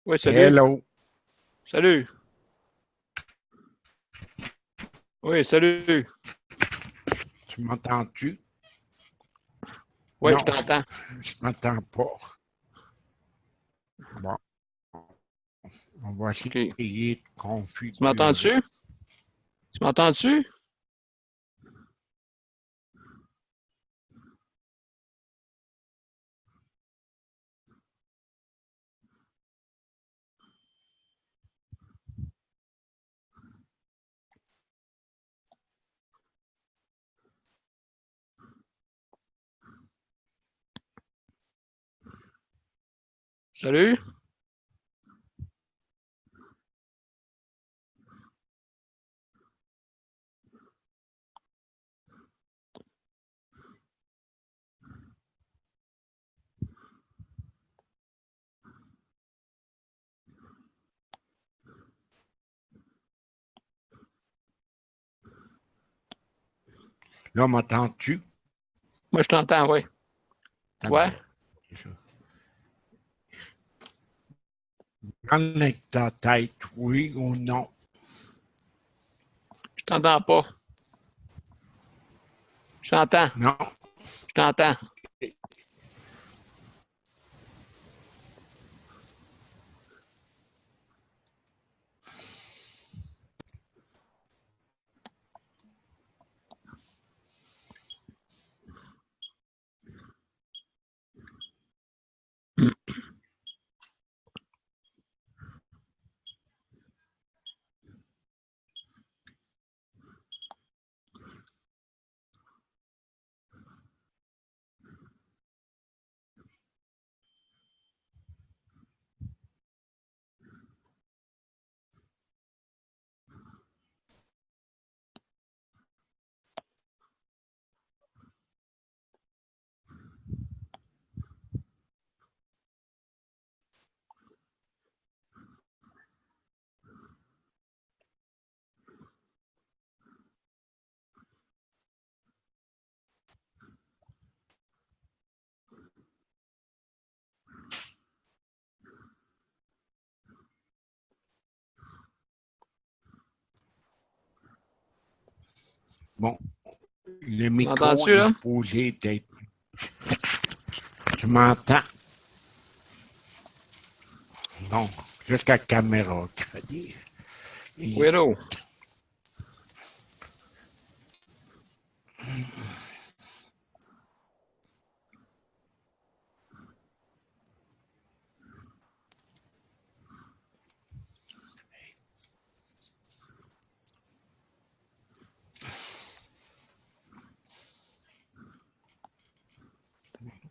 Oui, salut. Hello, Salut. Oui, salut. tu m'entends-tu? Oui, je Non, t'entends. je m'entends pas. Bon, on va OK. essayer de Tu m'entends-tu? configurer. Tu m'entends-tu? Salut. Là, m'entends-tu? Moi, je t'entends, oui. Ah Toi? bon, c'est ça. En avec ta tête, oui ou non? Je t'entends pas. Je t'entends. Non. Je t'entends. Bon, le Tu micro m'entends-tu, est là? supposé être. Tu m'entends? Bon, juste la caméra qui fait dire. Oui, Et allô?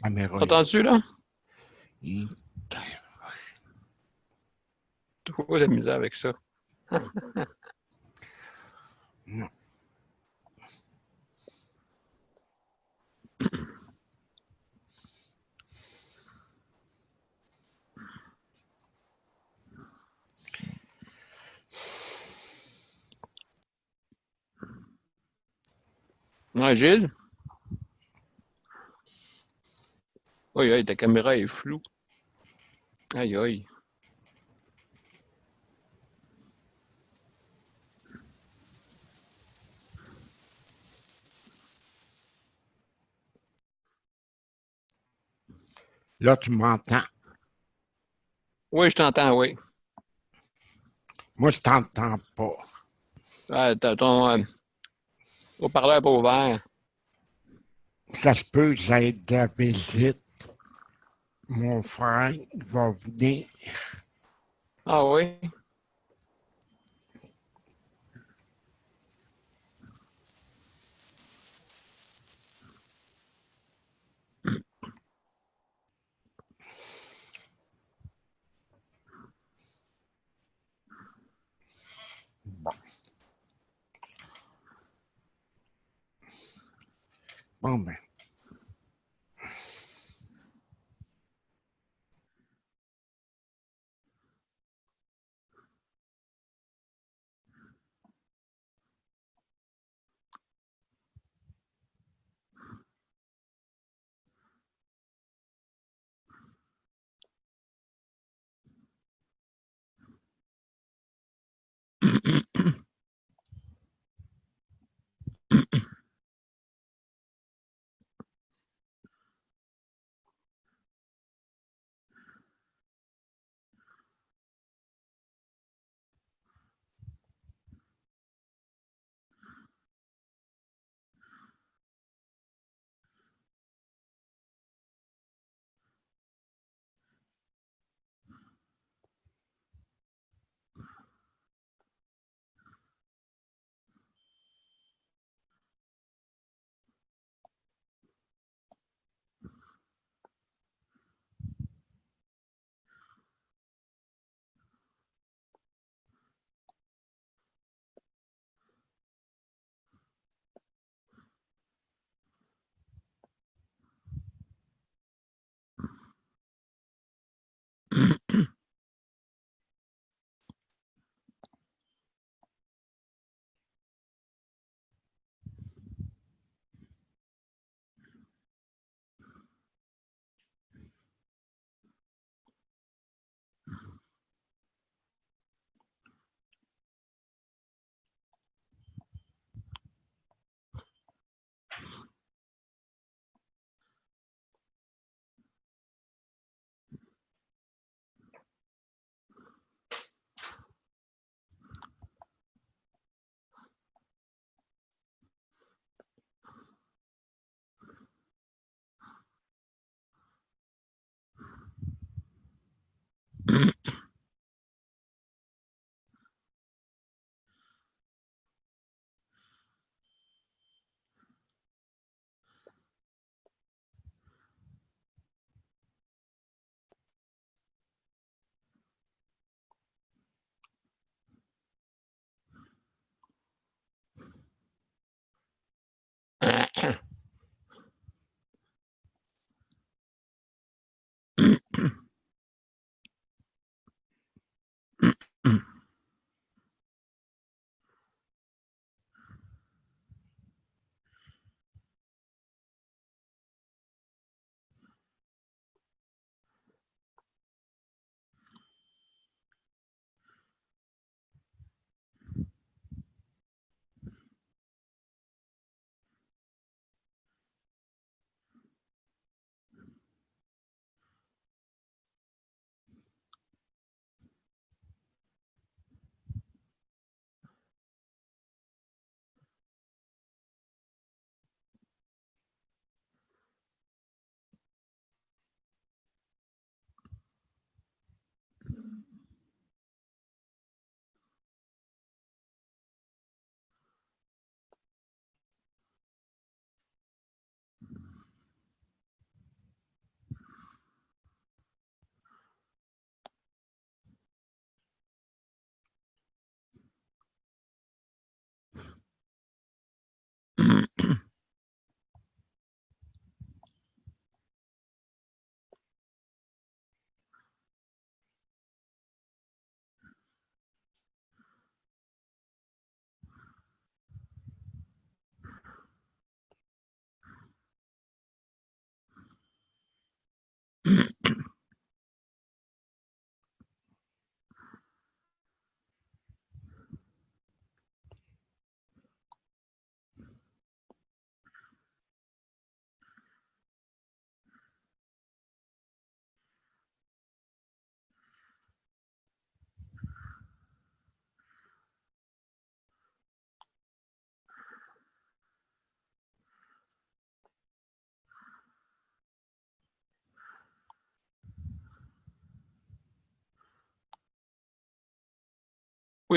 la caméra est là. M'entends-tu, là? Et- Trop de misère avec ça. Non. Non, Gilles? Oui, oui, ta caméra est floue. Aïe, aïe. Là, tu m'entends. Oui, je t'entends, oui. Moi, je t'entends pas. Ah, ton haut-parleur est pas ouvert. Ça se peut que j'aille de la visite. Mon frère va venir. Ah oui? Bon, ben,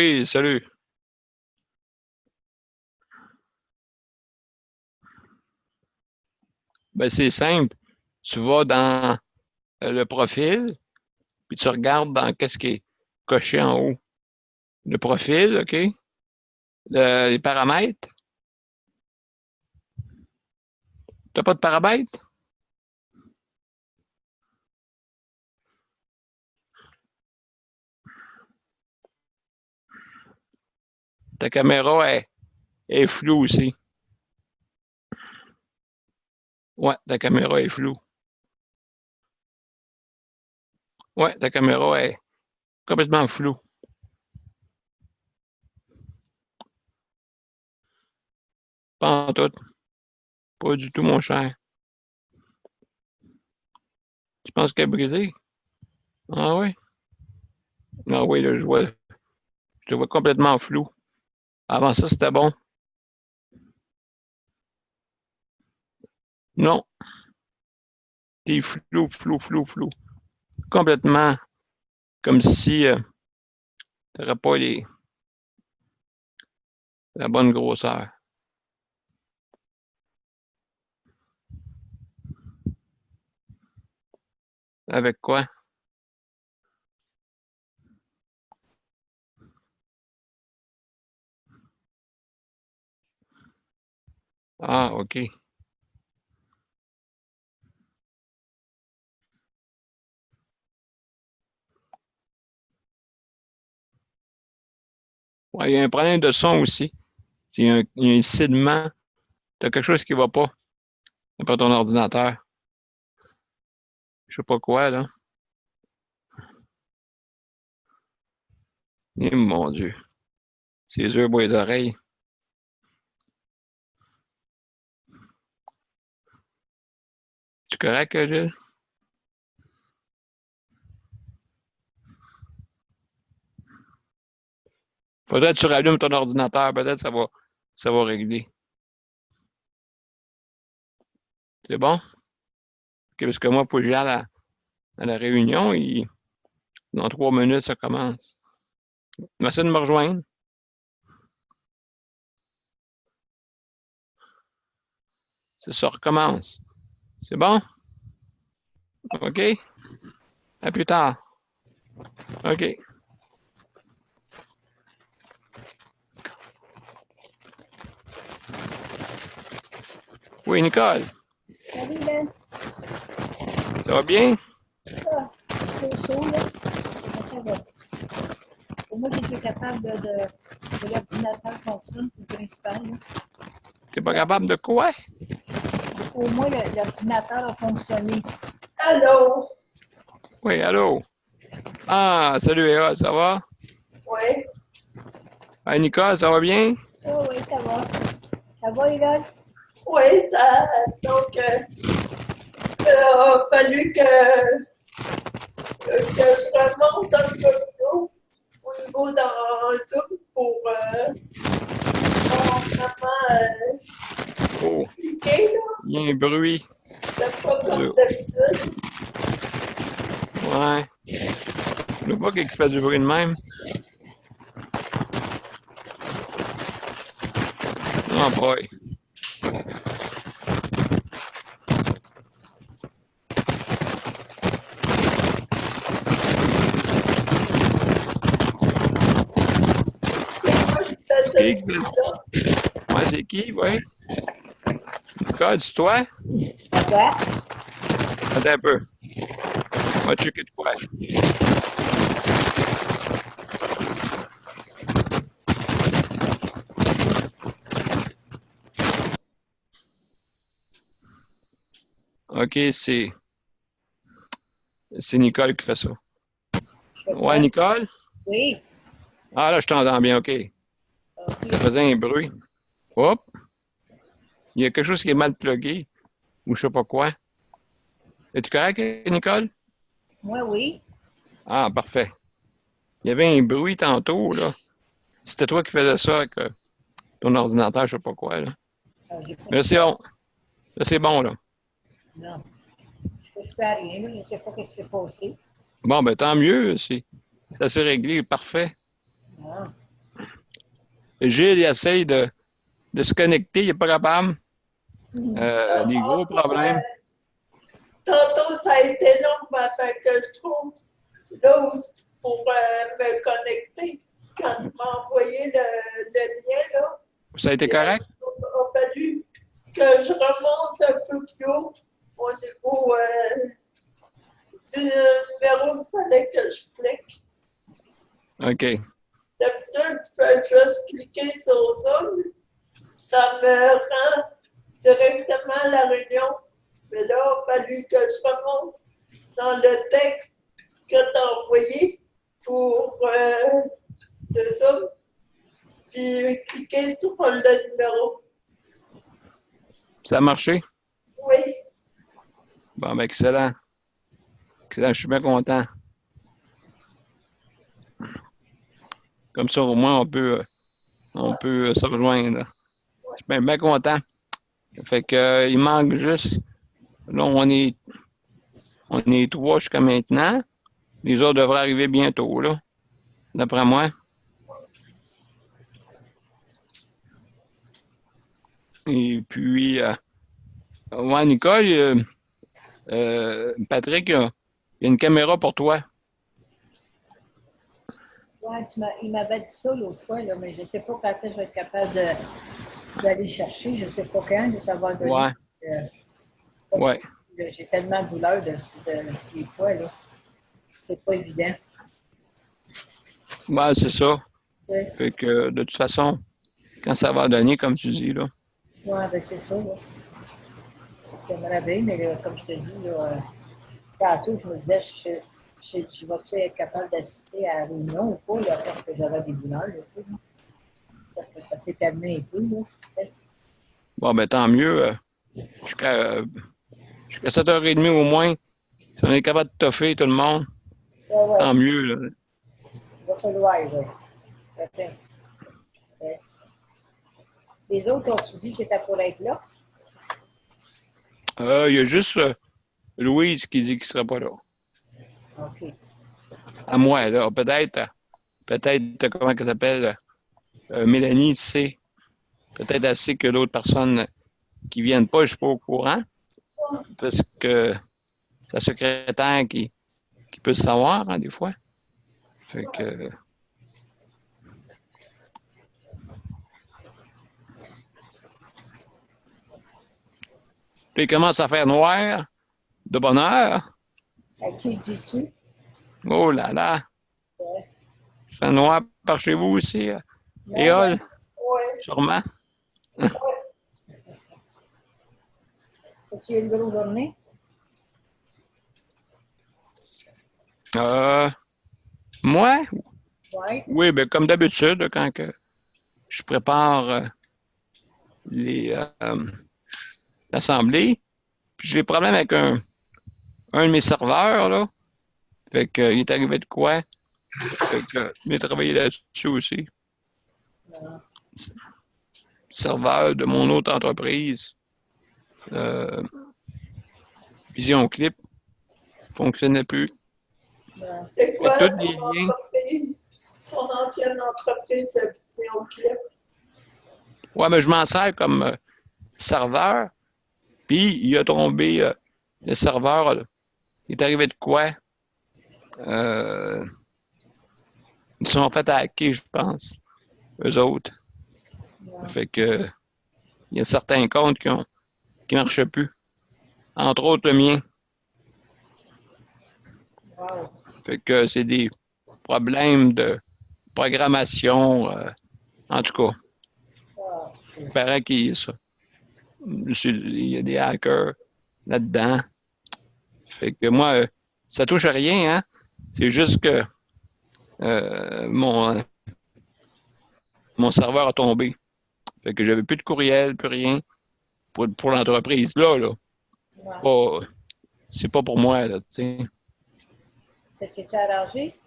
Oui, salut. Ben, c'est simple. Tu vas dans le profil, puis tu regardes dans qu'est-ce qui est coché en haut. Le profil, OK? Les paramètres. T'as pas de paramètres? Ta caméra est floue aussi. Ouais, ta caméra est floue. Ouais, ta caméra est complètement floue. Pas en tout. Pas du tout, mon cher. Tu penses qu'elle est brisée? Ah oui? Ah oui, là, je te vois complètement flou. Avant ça, c'était bon. Non, t'es flou, flou, flou, flou. Complètement comme si t'aurais pas la bonne grosseur. Avec quoi? Ah, OK. Ouais, il y a un problème de son aussi. Il y a un silement. T'as quelque chose qui va pas après ton ordinateur. Je sais pas quoi, là. Eh, mon Dieu. Ses yeux, bois les oreilles. Tu correct, Gilles? Faudrait que tu rallumes ton ordinateur. Peut-être que ça va régler. C'est bon? OK, parce que moi, pour que j'aille à la réunion, dans 3 minutes, ça commence. Merci de me rejoindre. Ça recommence. C'est bon? OK? À plus tard. OK. Oui, Nicole, Salut, Ben. ça va bien? Ah, c'est chaud, là. Mais ça va. Pour moi, j'étais capable que l'ordinateur fonctionne, c'est le principal, là. T'es pas capable de quoi? Au moins, l'ordinateur a fonctionné. Allô? Oui, allô? Ah, salut Eva, ça va? Oui. Hey, Nicole, ça va bien? Oh, oui, ça va. Ça va, Yvonne? Oui, donc, il a fallu que je remonte un peu plus haut au niveau dans tout pour vraiment Oh, cliquer, là. il y a un bruit. C'est pas comme Allô? d'habitude. Ouais. Je veux pas qu'il fait du bruit de même. Oh boy. Moi, je fais Qui ce qui fait- là. Ouais, c'est qui, ouais? Nicole, c'est toi? Pourquoi? Attends un peu. On va checker de quoi. OK, c'est Nicole qui fait ça. Je fais Ouais, quoi? Nicole? Oui. Ah, là, je t'entends bien, OK. Ça OK. faisait un bruit. Hop! Il y a quelque chose qui est mal plugué, ou je sais pas quoi. Es-tu correct, Nicole? Moi, oui. Ah, parfait. Il y avait un bruit tantôt, là. C'était toi qui faisais ça avec ton ordinateur, je sais pas quoi, là. J'ai pas Là, c'est bon. Là, c'est bon, là. Non. Je touche pas à rien, là. Je ne sais pas ce qui s'est passé. Bon, ben, tant mieux. Ça s'est réglé. Parfait. Non. Gilles, il essaye de se connecter, il n'est pas capable. Des gros problèmes. Tantôt, ça a été long avant que je trouve là où pour me connecter. Quand il m'a envoyé le lien, là, Ça a été correct? il a fallu que je remonte un peu plus haut au niveau du numéro qu'il fallait que je clique. OK. D'habitude, je fais juste cliquer sur Zoom. Ça me rend directement à la réunion. Mais là, il a fallu que je remonte dans le texte que tu as envoyé pour le Zoom, puis cliquer sur le numéro. Ça a marché? Oui, Bon, ben, excellent. Excellent, je suis bien content. Comme ça, au moins, on peut se rejoindre. Je suis bien, bien content. Fait que, il manque juste, là, on est 3 jusqu'à maintenant. Les autres devraient arriver bientôt, là, d'après moi. Et puis, ouais, Nicole, Patrick, il y a une caméra pour toi. Ouais, il m'avait dit ça l'autre fois, là, mais je ne sais pas quand je vais être capable d'aller chercher. Je ne sais pas quand, de savoir donner. Ouais. Ouais. J'ai tellement de douleur des fois, là. C'est pas évident. Ben, c'est ça. Ouais. Fait que, de toute façon, quand ça va donner, comme tu dis, là. Ouais, ben c'est ça, là. J'aimerais bien, mais là, comme je te dis, là, tantôt, je me disais, je vais-tu être capable d'assister à la réunion ou pas, là, parce que j'avais des douleurs, là, tu sais. Parce que ça s'est calmé un peu, là. Bon, ben, tant mieux. Jusqu'à 7h30 au moins, si on est capable de toffer tout le monde, Ouais. tant mieux, là. Il va falloir, là. Okay. Ouais. Les autres ont-tu dit qu'ils étaient pour être là? Il y a juste Louise qui dit qu'il ne sera pas là. OK. À moi, là. Peut-être, comment elle s'appelle, Mélanie, tu sais. Peut-être assez que d'autres personnes qui ne viennent pas, je ne suis pas au courant. Parce que c'est la secrétaire qui peut se savoir, hein, des fois. Fait que. Puis il commence à faire noir, de bonne heure. À qui dis-tu? Oh là là. Ouais. Il fait noir par chez vous aussi. Non, Éole, oui, sûrement. as-tu eu une grosse journée? Moi? Oui. Oui, ben comme d'habitude, quand que je prépare l'assemblée, puis j'ai des problèmes avec un de mes serveurs, là. Fait que, il est arrivé de quoi? Fait que j'ai travaillé là-dessus aussi. Non. Serveur de mon autre entreprise, Vision Clip, fonctionnait plus. Non. c'est quoi Tous ton les liens. entreprise, ton ancienne entreprise de vidéoclip? Ouais, mais je m'en sers comme serveur. Puis, il a tombé le serveur. Là. Il est arrivé de quoi? Ils se sont fait hacker, je pense, eux autres. Non. Fait que, il y a certains comptes qui ne marchaient plus. Entre autres, le mien. Wow. Fait que c'est des problèmes de programmation. En tout cas, Ah, il paraît qu'il y a des hackers là-dedans. Fait que moi, ça touche à rien, hein? C'est juste que mon serveur a tombé. Fait que j'avais plus de courriel, plus rien pour l'entreprise. Là. wow. C'est pas pour moi, là, tu sais. Ça s'est-tu arrangé?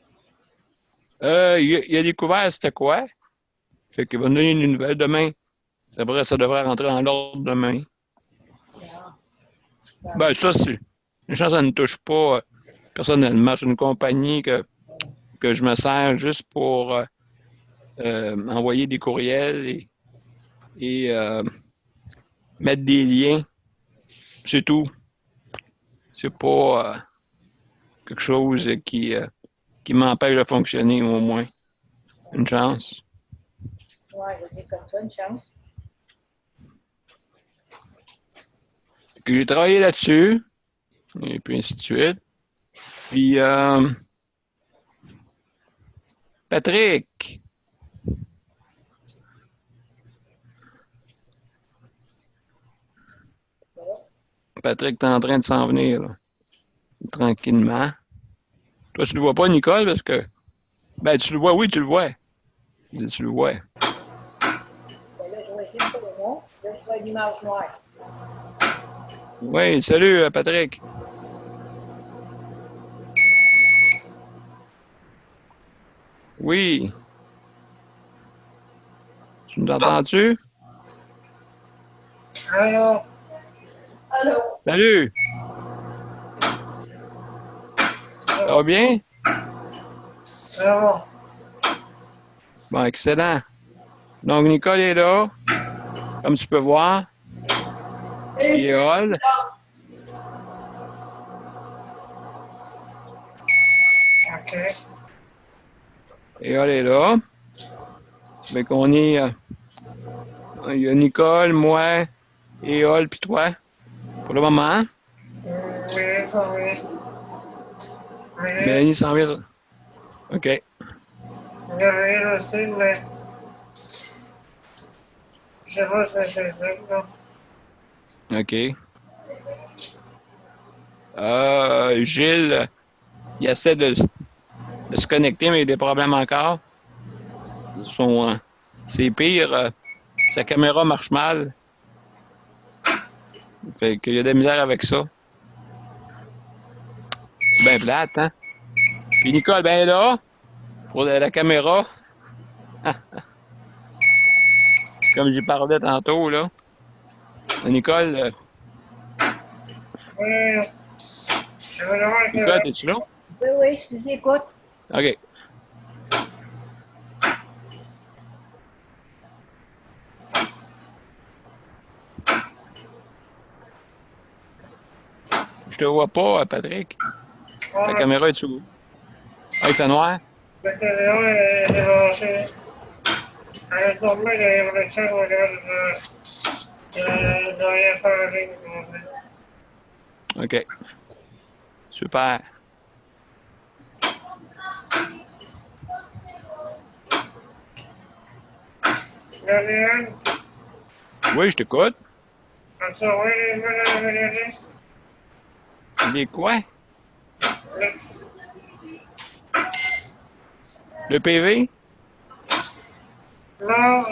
Il a découvert c'était quoi. Fait qu'il va nous donner une nouvelle demain. Après, ça devrait rentrer dans l'ordre demain. Non. Ben, ça, c'est. Une chance, ça ne touche pas personnellement. C'est une compagnie que je me sers juste pour envoyer des courriels et mettre des liens. C'est tout. C'est pas quelque chose qui m'empêche de fonctionner, au moins. Une chance. Ouais, je dis comme toi, une chance. Puis j'ai travaillé là-dessus, et puis ainsi de suite. Puis, Patrick. Patrick, t'es en train de s'en venir, là. Tranquillement. Toi, tu le vois pas, Nicole, parce que... Ben, tu le vois, oui, tu le vois. Tu le vois. Ben là, je vois juste le nom. Là, je vois l'image noire. Oui, salut, Patrick. Oui. Tu nous entends-tu? Allô? Allô? Salut. Ça va bien? Ça va? Bon, excellent. Donc, Nicole est là, comme tu peux voir. Et Puis, Hall. OK. Et Hall est là. Fait qu'on est... il y a Nicole, moi, et Hall, puis toi, pour le moment. Oui, ça va. Mais Mélanie s'en vient. OK. Gabriel aussi, mais je sais pas si c'est chez elle, là. OK. Gilles, il essaie de se connecter, mais il y a des problèmes encore. C'est pire. Sa caméra marche mal. Fait qu'il y a de la misère avec ça. C'est bien plate, hein? Puis Nicole, ben là, pour la caméra, comme j'y parlais tantôt, là. Nicole, Oui, je veux demander Nicole, que t'es-tu là? Oui, oui, je vous écoute. OK. Je te vois pas, Patrick. La caméra est sous. Ah, il fait noir? la caméra est débranchée. Elle est tombée dans les réflexions de rien faire avec. OK. Super. Gabriel, Oui, je t'écoute. as-tu envoyé les mails à la Mélanie? Des quoi? Le PV? Non,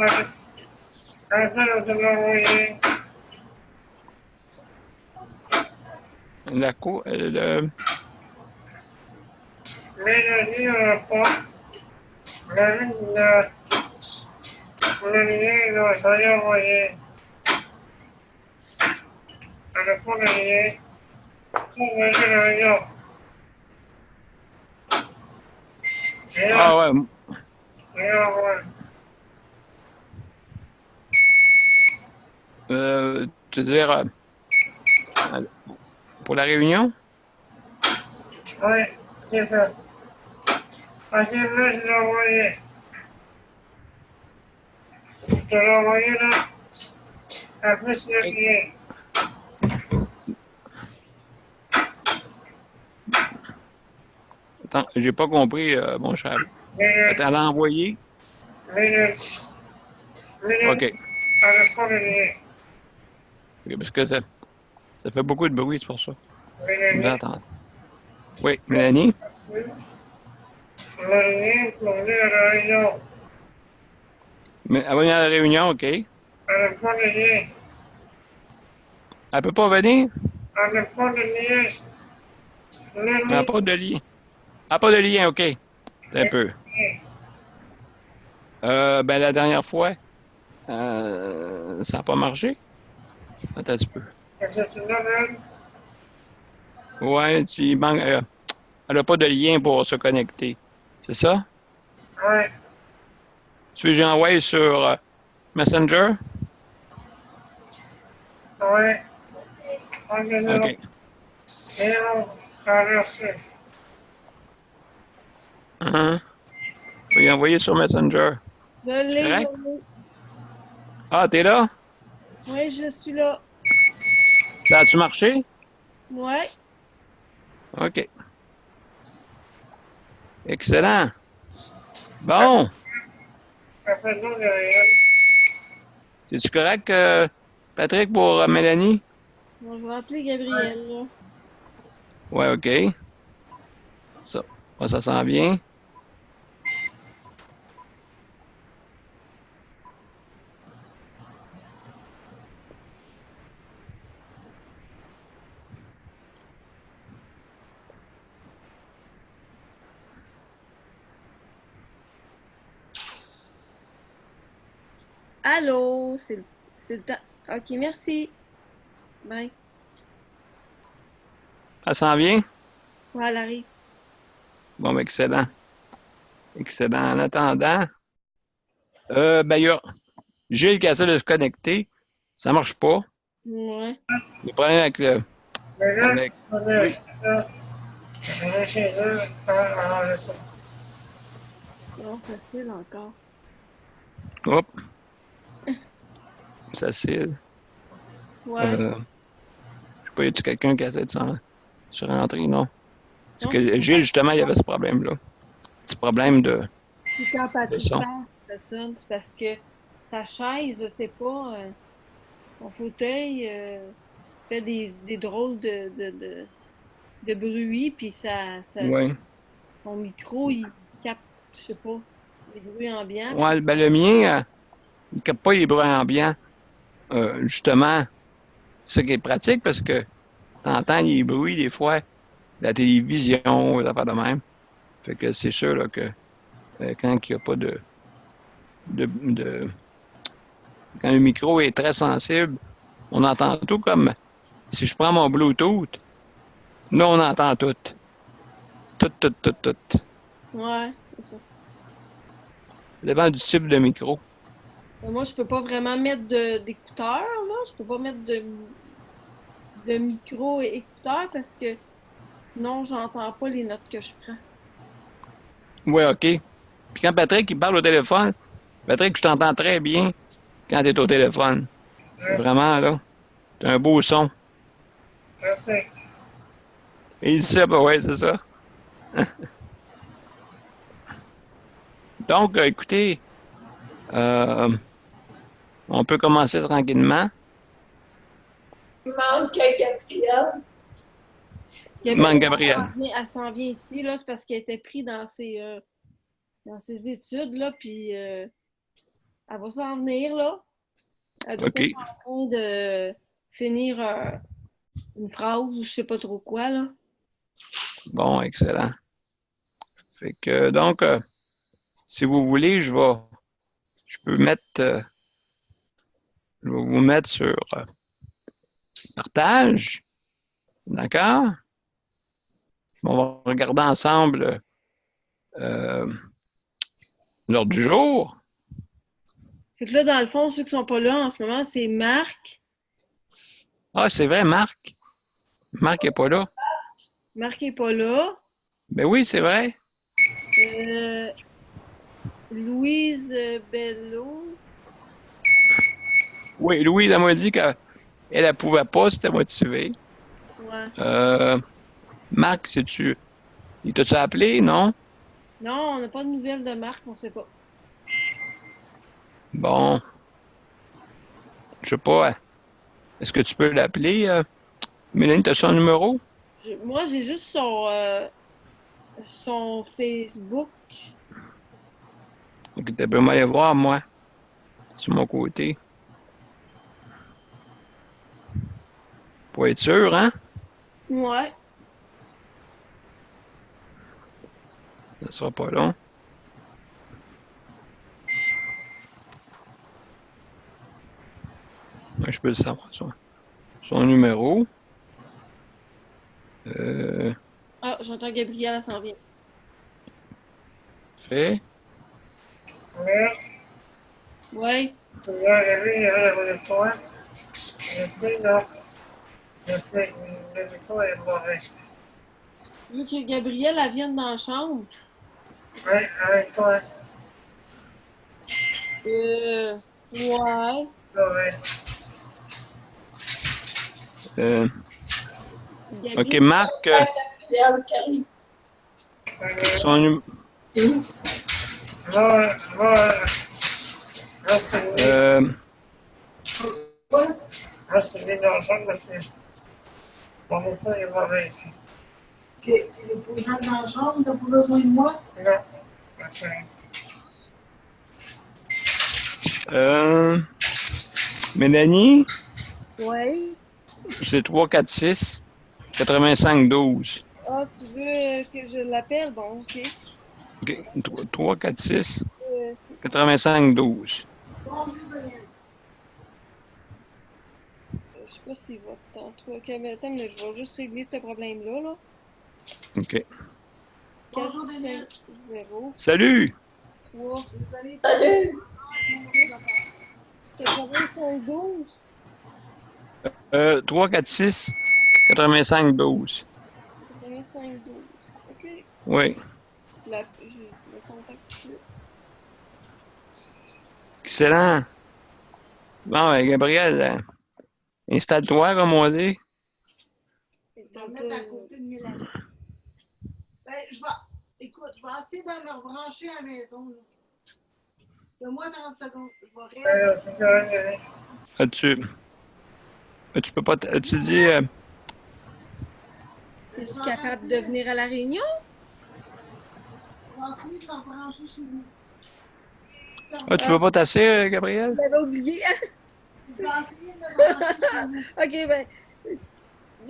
arrêtez de l'envoyer. La co... Mélanie n'a pas. Le lien doit s'y envoyer. Elle n'a pas de lien. Envoyez le lien. Ah ouais. Et envoie. Tu veux dire, pour la réunion? Oui, c'est ça. Ok, là, je l'ai envoyé. Je te l'ai envoyé là. Après, c'est le lien. Attends, j'ai pas compris, mon cher. Mélanie, T'as envoyé? Mélanie, OK. elle n'a pas de lien. OK, parce que ça fait beaucoup de bruit, c'est pour ça. Mélanie, Attends. Oui, Mélanie? le lien pour venir à la réunion. Mais elle va venir à la réunion, OK. Elle Elle n'a pas de lien. peut pas venir? Elle n'a pas de lien. Le Elle n'a lien. pas de lien. Elle n'a pas de lien, OK. Un peu. Ben, la dernière fois, ça n'a pas marché. Attends un petit peu. Est-ce que tu donnes? Ouais, il manque. Elle n'a pas de lien pour se connecter. C'est ça? Oui. Tu veux que j'envoie sur Messenger? Oui. Ok, c'est bon. OK. C'est bon. Merci. Hein? Je vais y envoyer sur Messenger. Je C'est l'ai, correct? je l'ai. Ah, t'es là? Oui, je suis là. Ça a-tu marché? Ouais. OK. Excellent. Bon. Appelle-nous Gabriel. C'est-tu correct, Patrick, pour Mélanie? Bon, je vais appeler Gabriel, là. Ouais, OK. Ça, ça sent bien. Allô, c'est le temps. OK, merci. Bye. Ça sent bien? Ouais, elle arrive. Bon, ben, excellent. Excellent. En attendant, ben, il y a Gilles qui essaie de se connecter. Ça marche pas. Ouais. Le problème avec le. Mais là, Avec, on est chez eux. On est chez eux. Arranger ça. Non, facile encore. hop, ça cille. Ouais. Je sais pas, y a-tu quelqu'un qui essaie de se rentrer? Non. Parce Non, que Gilles, justement, il y avait ce problème-là. Petit problème c'est quand de Patrick son. parle, ça sonne. C'est parce que ta chaise, je sais pas, ton fauteuil fait des drôles de bruit, puis Oui. ton micro, il capte, je sais pas, les bruits ambiants. Puis Ouais, ben, le mien, il ne capte pas les bruits ambiants. Justement, c'est ça qui est pratique parce que tu entends les bruits des fois de la télévision, des affaires de même. Fait que c'est sûr là, que quand il n'y a pas de. Quand le micro est très sensible, on entend tout comme si je prends mon Bluetooth. Là, on entend tout. Tout, tout, tout, tout. Ça ouais, c'est ça. dépend du type de micro. Moi, je peux pas vraiment mettre d'écouteurs, là. Je peux pas mettre de micro et écouteurs parce que non, j'entends pas les notes que je prends. Oui, OK. Puis quand Patrick il parle au téléphone, Patrick, je t'entends très bien quand tu es au téléphone. Vraiment, là. C'est un beau son. Merci. Et il sait, ben ouais, c'est ça. Donc, écoutez, euh, on peut commencer tranquillement. Il manque Gabriel. Man Gabrielle, Gabriel. elle s'en vient ici, là, c'est parce qu'elle était prise dans ses études, là, puis elle va s'en venir, là. Elle doit OK. être en train de finir une phrase ou je sais pas trop quoi, là. Bon, excellent. Fait que, donc, si vous voulez, je peux mettre, je vais vous mettre sur partage. D'accord? On va regarder ensemble l'ordre du jour. Fait que là, dans le fond, ceux qui sont pas là en ce moment, c'est Marc. Ah, c'est vrai, Marc. Marc n'est pas là. Marc est pas là. Ben oui, c'est vrai. Euh, Louise Bello. Oui, Louise, elle m'a dit qu'elle ne pouvait pas, c'était motivé. Ouais. Marc, sais-tu. Il t'a-tu appelé, non? Non, on n'a pas de nouvelles de Marc, on sait pas. Bon, je sais pas. Est-ce que tu peux l'appeler? Mélanie, t'as son numéro? Moi, j'ai juste son Facebook. Ok, tu peux m'aller voir, moi, sur mon côté. Pour être sûr, hein? Ouais. Ça sera pas long. Moi, je peux le savoir, son numéro. Ah, j'entends Gabrielle, elle s'en vient. Fait. Mais, Ouais. Lui, le toi. Je sais, là. Je sais, le micro est mauvais. Tu veux que Gabrielle, elle vienne dans la chambre? Ouais, avec toi. Ouais. Mauvais. OK, Gabrielle, Marc, Gabriel qui arrive. son num- Là, c'est lui. euh, Là, c'est lui dans la chambre parce que mon micro est mauvais ici. OK. Il faut que j'aille dans la chambre, t'as pas besoin de moi? Non. OK. Mélanie, ouais. c'est 346 85 12. Ah, tu veux que je l'appelle? Bon, OK. OK, 346 C'est 85 12. je sais pas s'il va tantôt. Ok, mais attends, mais je vais juste régler ce problème-là, là. OK. Bonjour, 4, Daniel. 5, 0, Salut! 3, Salut! 85, 12. 346 85 12. 85, 12. OK. Oui, Je le contacte tout de suite. excellent. Bon, ben, Gabriel, installe-toi, comme on dit. Je vais me mettre à côté de Mélanie. Ben, écoute, je vais essayer de me rebrancher à la maison. Là. Donne-moi 30 secondes. Je vais réessayer. C'est correct. Tu peux pas. Tu dis. Es-tu capable de venir à la réunion? Je vais essayer de me rebrancher chez vous. Tu peux pas tasser, Gabriel? Je l'avais oublié. Je vais essayer de me rebrancher chez vous. OK, ben.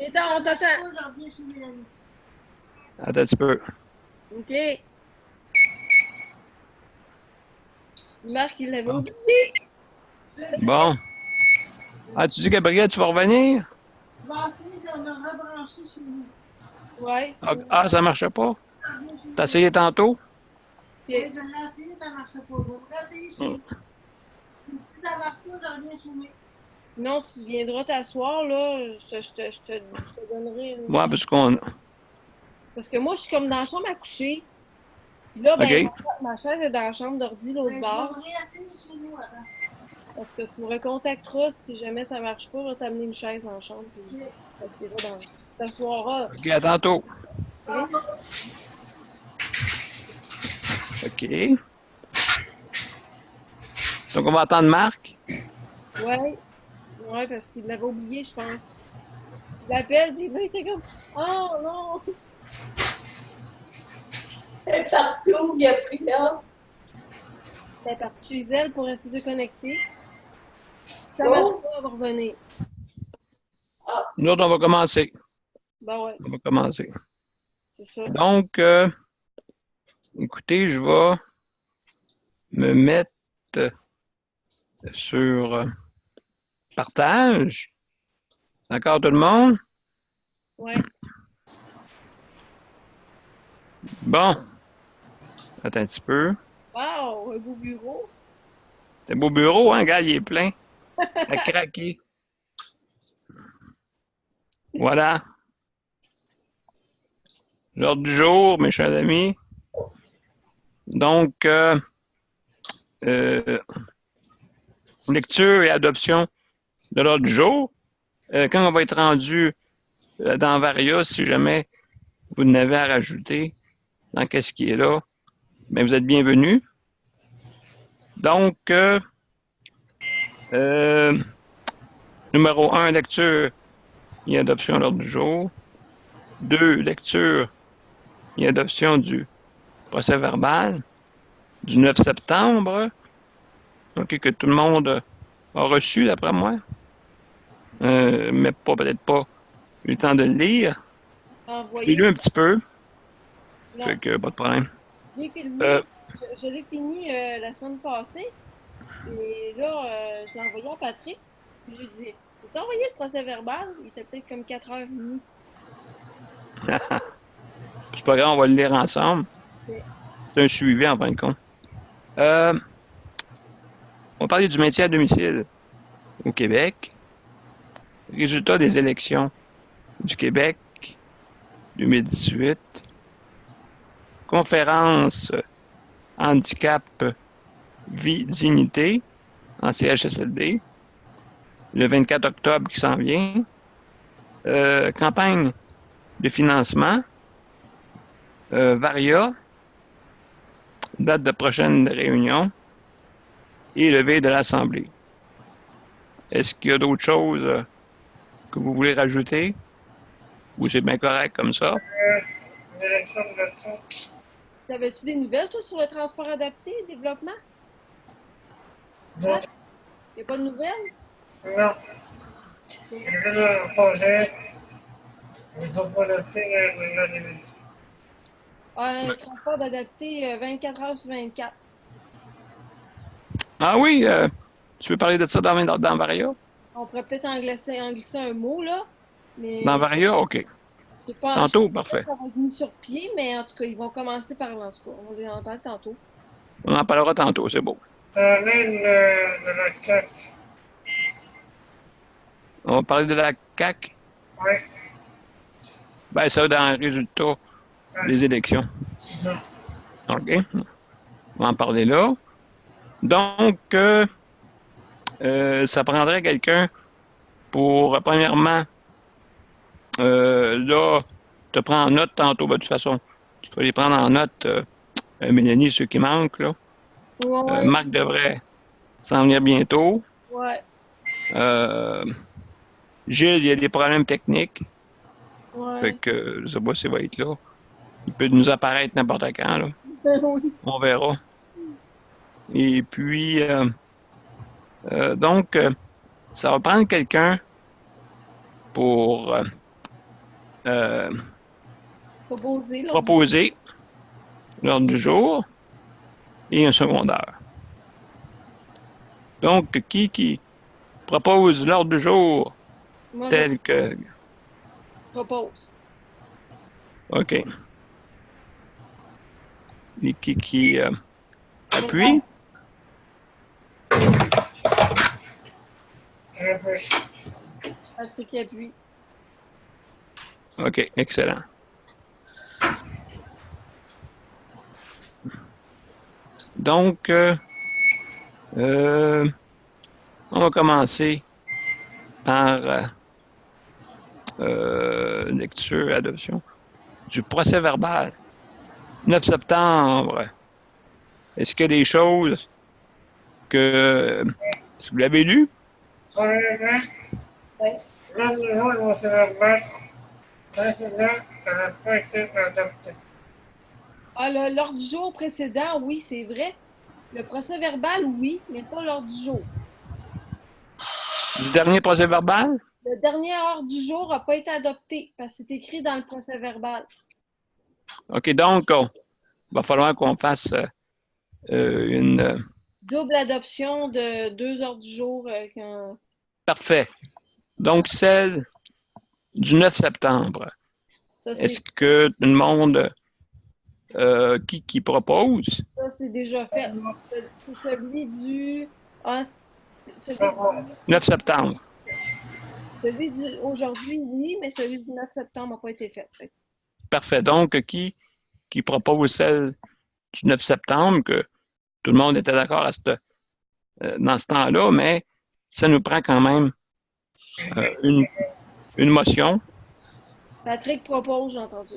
Attends, on t'attend. Je reviens chez Mélanie. Attends un petit peu. OK. Marc, il l'avait oublié. Bon. Ah, tu dis, Gabriel, tu vas revenir? Je vais essayer de me rebrancher chez vous. Ouais. Ah, ça marchait pas? Je reviens chez vous. T'as essayé tantôt? Oui, je l'ai essayé, ça ne marchait pas. Je vais essayer chez vous. Puis si ça ne marche pas, je reviens chez vous. Non, tu viendras t'asseoir, là. Je te donnerai une... Ouais, parce qu'on. Parce que moi, je suis comme dans la chambre à coucher. Puis là, ben, OK. ma chaise est dans la chambre d'ordi, l'autre Ben, bord. je vais réessayer chez nous avant. Parce que tu me recontacteras si jamais ça marche pas. Je vais t'amener une chaise dans la chambre. Puis Ok. t'assoiras. OK, à tantôt. OK. Donc, on va attendre Marc. Ouais. Ouais, parce qu'il l'avait oublié, je pense. Il l'appelle, puis là, il était comme... Oh non! Elle est partout, Gabriel. Elle est partie chez elle pour essayer de connecter. Ça Oh. marche pas, elle va revenir. Nous autres, on va commencer. Ben ouais, On va commencer. c'est ça. Donc, écoutez, je vais me mettre sur partage. D'accord, tout le monde? Ouais. Bon. Attends un petit peu. Wow, un beau bureau. C'est un beau bureau, hein, gars, il est plein. À craquer. Voilà. L'ordre du jour, mes chers amis. Donc, lecture et adoption de l'ordre du jour. Quand on va être rendu dans Varia, si jamais vous n'avez à rajouter dans qu'est-ce qui est là, bien, vous êtes bienvenus. Donc, numéro 1, lecture et adoption de l'ordre du jour. 2, lecture et adoption du procès verbal du 9 septembre. Donc, que tout le monde a reçu, d'après moi. Mais peut-être pas eu le temps de le lire. Envoyé. J'ai lu un petit peu. Non, Fait que pas de problème. j'ai filmé. Euh. Je l'ai fini la semaine passée. Et là, je l'ai envoyé à Patrick. Puis je lui ai dit, tu as envoyé le procès verbal? Il était peut-être comme 4h30. C'est pas grave, on va le lire ensemble. Ok. C'est un suivi en fin de compte. On va parler du maintien à domicile au Québec. Résultat des élections du Québec 2018. Conférence handicap, vie, dignité en CHSLD. Le 24 octobre qui s'en vient. Campagne de financement. Varia. Date de prochaine réunion. Et levée de l'Assemblée. Est-ce qu'il y a d'autres choses que vous voulez rajouter? Ou c'est bien correct comme ça? L'élection de l'auto. T'avais-tu des nouvelles, toi, sur le transport adapté, développement? Non. Il n'y a pas de nouvelles? Non. J'ai vu le projet. Je dois pas adapter Un transport adapté 24 heures sur 24. Ah oui, tu veux parler de ça dans Varia? On pourrait peut-être en glisser un mot, là. Mais Dans Varia, OK. je sais pas, Tantôt, je sais pas parfait. si ça va être mis sur pied, mais en tout cas, ils vont commencer par là, en tout cas. On va en parler tantôt. On en parlera tantôt, c'est beau. Ça vient de la CAQ. On va parler de la CAQ. Oui. Ben, ça, dans le résultat des élections. C'est ça. OK. On va en parler là. Donc, ça prendrait quelqu'un pour, premièrement, là, te prends en note tantôt. Ben, de toute façon, tu peux les prendre en note, Mélanie, ceux qui manquent, là. Ouais, Marc devrait s'en venir bientôt. ouais, Gilles, il y a des problèmes techniques. ouais. Fait que je sais pas s'il va être là. Il peut nous apparaître n'importe quand, là. Oui. On verra. Et puis, donc, ça va prendre quelqu'un pour Proposer, là. proposer l'ordre du jour et un secondaire. Donc, qui propose l'ordre du jour Moi, tel que... je propose. OK. Et qui appuie? Patrick appuie. OK, excellent. Donc, on va commencer par lecture, adoption du procès verbal. 9 septembre. Est-ce qu'il y a des choses que... Est-ce que vous l'avez lu? Premièrement, Oui. l'ordre du jour de mon verbal précédent n'a pas été adopté. Ah, l'ordre du jour précédent, oui, c'est vrai. Le procès verbal, oui, mais pas l'ordre du jour. Du dernier procès verbal? Le dernier ordre du jour n'a pas été adopté parce que c'est écrit dans le procès verbal. OK, donc, il va falloir qu'on fasse une... Double adoption de 2 ordres du jour. Parfait. Donc, celle du 9 septembre. Ça, Est-ce que tout le monde... qui propose? ça, c'est déjà fait. C'est celui du... Ah, celui 9 septembre. aujourd'hui, oui, mais celui du 9 septembre n'a pas été fait. Parfait. Donc, qui propose celle du 9 septembre, que tout le monde était d'accord dans ce temps-là, mais ça nous prend quand même une motion. Patrick propose, j'ai entendu.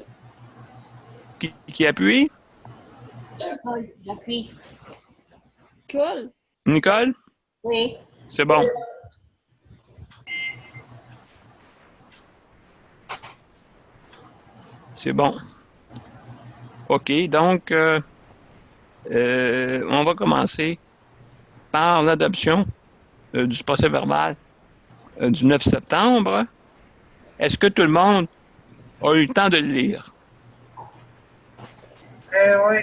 Qui appuie? J'appuie. Cool. Nicole? Oui. C'est bon. C'est bon. OK, donc, on va commencer par l'adoption du procès verbal du 9 septembre. Est-ce que tout le monde a eu le temps de le lire? Oui.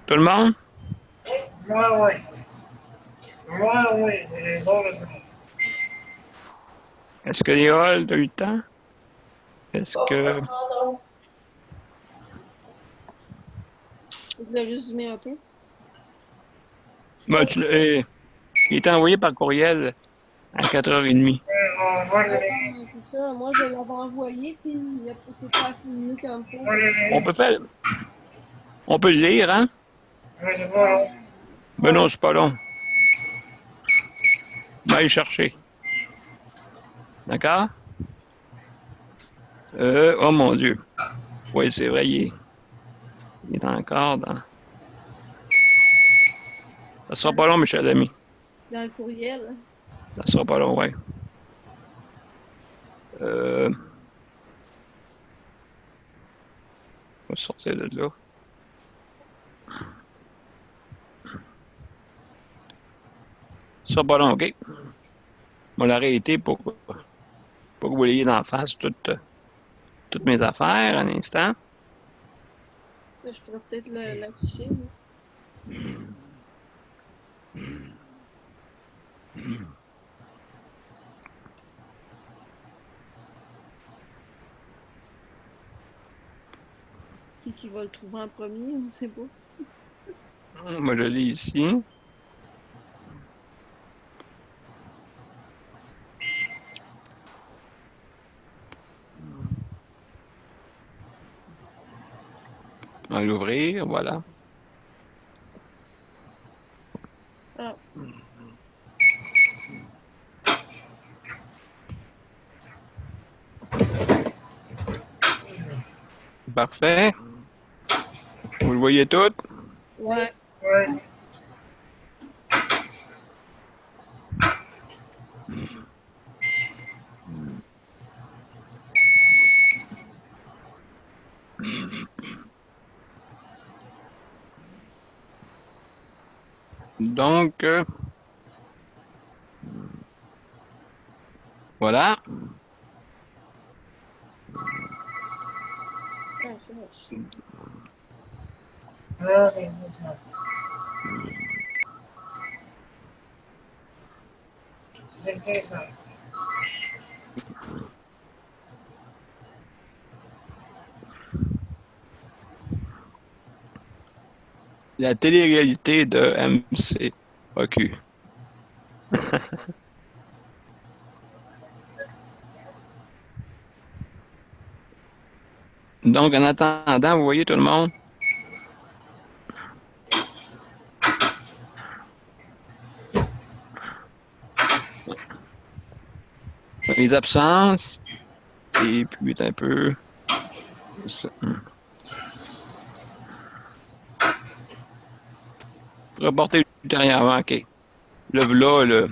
Tout le monde? Moi, oui. Moi, oui. Et les autres, c'est bon. Est-ce que Léol a eu le temps? Est-ce que... Pardon. Je vais résumer un peu. Il est envoyé par courriel à 4h30. C'est ça, moi je l'avais envoyé, puis c'est pas fini comme ça. On peut le lire, hein? Ben non, c'est pas long. Va aller chercher. D'accord? Oh mon Dieu. Oui, c'est vrai, il est encore dans... Ça sera pas long, mes chers amis. Dans le courriel. Ça sera pas long, ouais. On va sortir de là. Ça sera pas long, OK? On l'a arrêté pour que vous voyez d'en face toutes mes affaires un instant. Je pourrais peut-être l'afficher. Qui va le trouver en premier, on ne sait pas. Moi, je l'ai ici. On va l'ouvrir, voilà. Ah. Parfait. Vous le voyez tout? Ouais. Donc, voilà. Non, c'est 19. C'est 19. La télé-réalité de MCOQ. Donc, en attendant, vous voyez tout le monde? Les absences. Et puis, un peu... Reporter ultérieurement, OK. Le voilà, le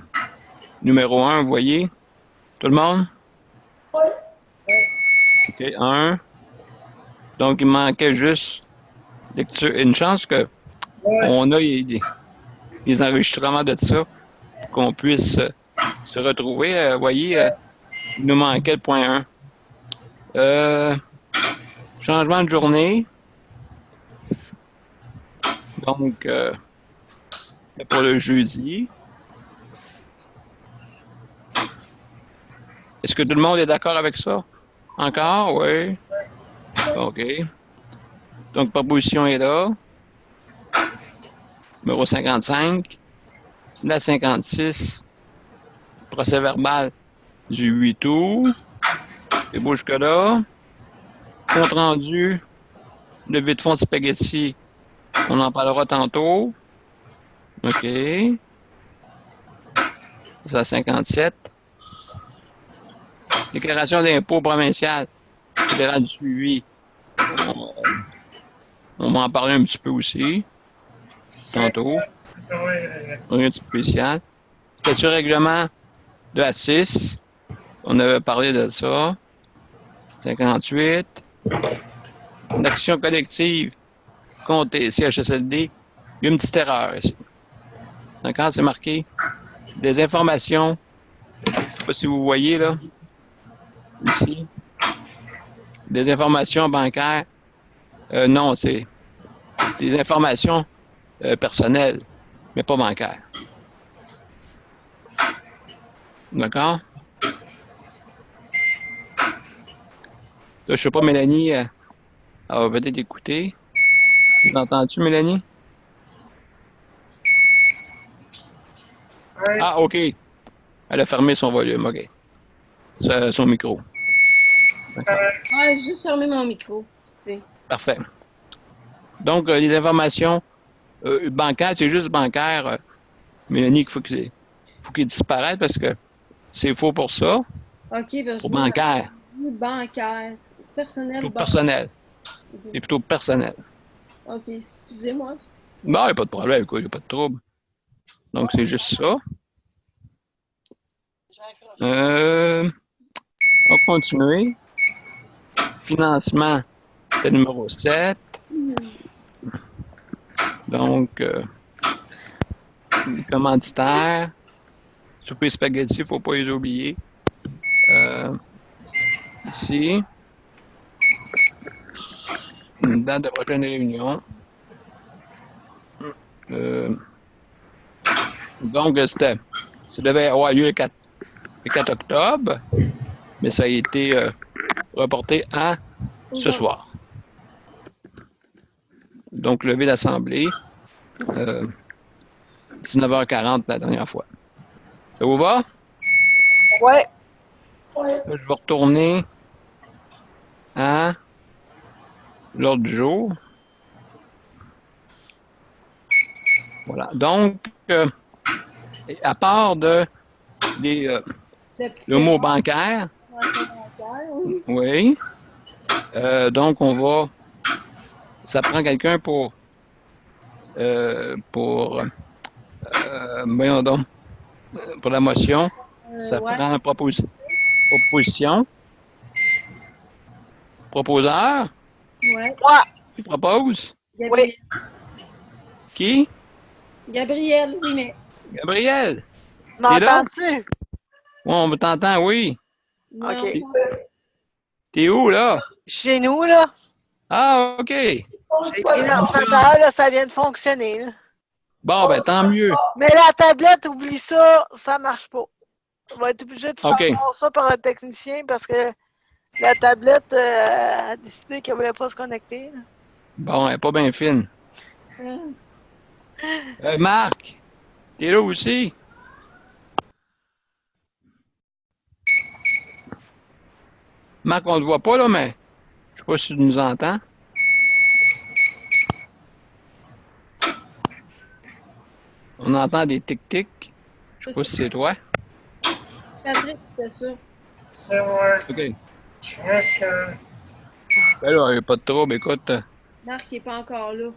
numéro 1, vous voyez? Tout le monde? Oui. OK, 1. Donc, il manquait juste lecture. Une chance que on a les enregistrements de ça pour qu'on puisse se retrouver. Vous voyez, il nous manquait le point 1. Changement de journée. Donc, pour le jeudi. Est-ce que tout le monde est d'accord avec ça? Encore? Oui. OK. Donc, proposition est là. Numéro 55. La 56. Procès verbal du 8 août. C'est beau jusque-là. Compte rendu. Levée de fonds de spaghetti. On en parlera tantôt. OK. C'est à 57. Déclaration d'impôt provincial. Fédéral du suivi. On va en parler un petit peu aussi. Tantôt. Rien de spécial. Statut règlement de la 6. On avait parlé de ça. 58. L'action collective contre CHSLD. Il y a une petite erreur ici. D'accord? C'est marqué. Des informations. Je ne sais pas si vous voyez là. Ici. Des informations bancaires. Non, c'est des informations personnelles, mais pas bancaires. D'accord? Là, je sais pas, Mélanie, elle va peut-être écouter. Entends-tu, Mélanie? Ah, OK. Elle a fermé son volume, OK. Son micro. D'accord. Ouais, j'ai juste fermé mon micro. C'est... Parfait. Donc, les informations bancaires, c'est juste bancaire, Mélanie, faut qu'il disparaisse parce que c'est faux pour ça, OK, ben, pour je vois bancaire, bancaire. Personnel plutôt bancaire. personnel. C'est plutôt personnel. OK, excusez-moi. Bon, il n'y a pas de problème, il n'y a pas de trouble. Donc, c'est juste ça. On va continuer. Financement, c'est numéro 7. Donc, les commanditaires, souper spaghetti, il ne faut pas les oublier. Ici, une date de prochaine réunion. Donc, ça devait avoir lieu le 4 octobre, mais ça a été reporté à ce soir. Donc, levé d'assemblée, 19h40 la dernière fois. Ça vous va? Ouais. Là, je vais retourner à l'ordre du jour. Voilà. Donc, à part le mot bancaire, oui. Donc, ça prend quelqu'un pour voyons donc, pour la motion. Ça prend proposition. Proposeur. Ouais. Qui propose? Gabriel. Qui? Gabriel, oui, mais. Gabriel. M'entends-tu? Oui, on t'entend, oui. Non, OK. T'es où, là? Chez nous, là. Ah, OK. J'ai écrit l'ordinateur, là, ça vient de fonctionner. Là. Bon, ben, tant mieux. Mais la tablette, oublie ça, ça marche pas. On va être obligé de faire voir ça par le technicien parce que la tablette a décidé qu'elle voulait pas se connecter. Là. Bon, elle n'est pas bien fine. Marc, t'es là aussi? Marc, on ne te voit pas, là, mais je sais pas si tu nous entends. On entend des tic-tic. Je sais pas si c'est toi. Patrick, c'est ça. C'est moi. OK. Ben là, il n'y a pas de trouble, écoute. Marc n'est pas encore là.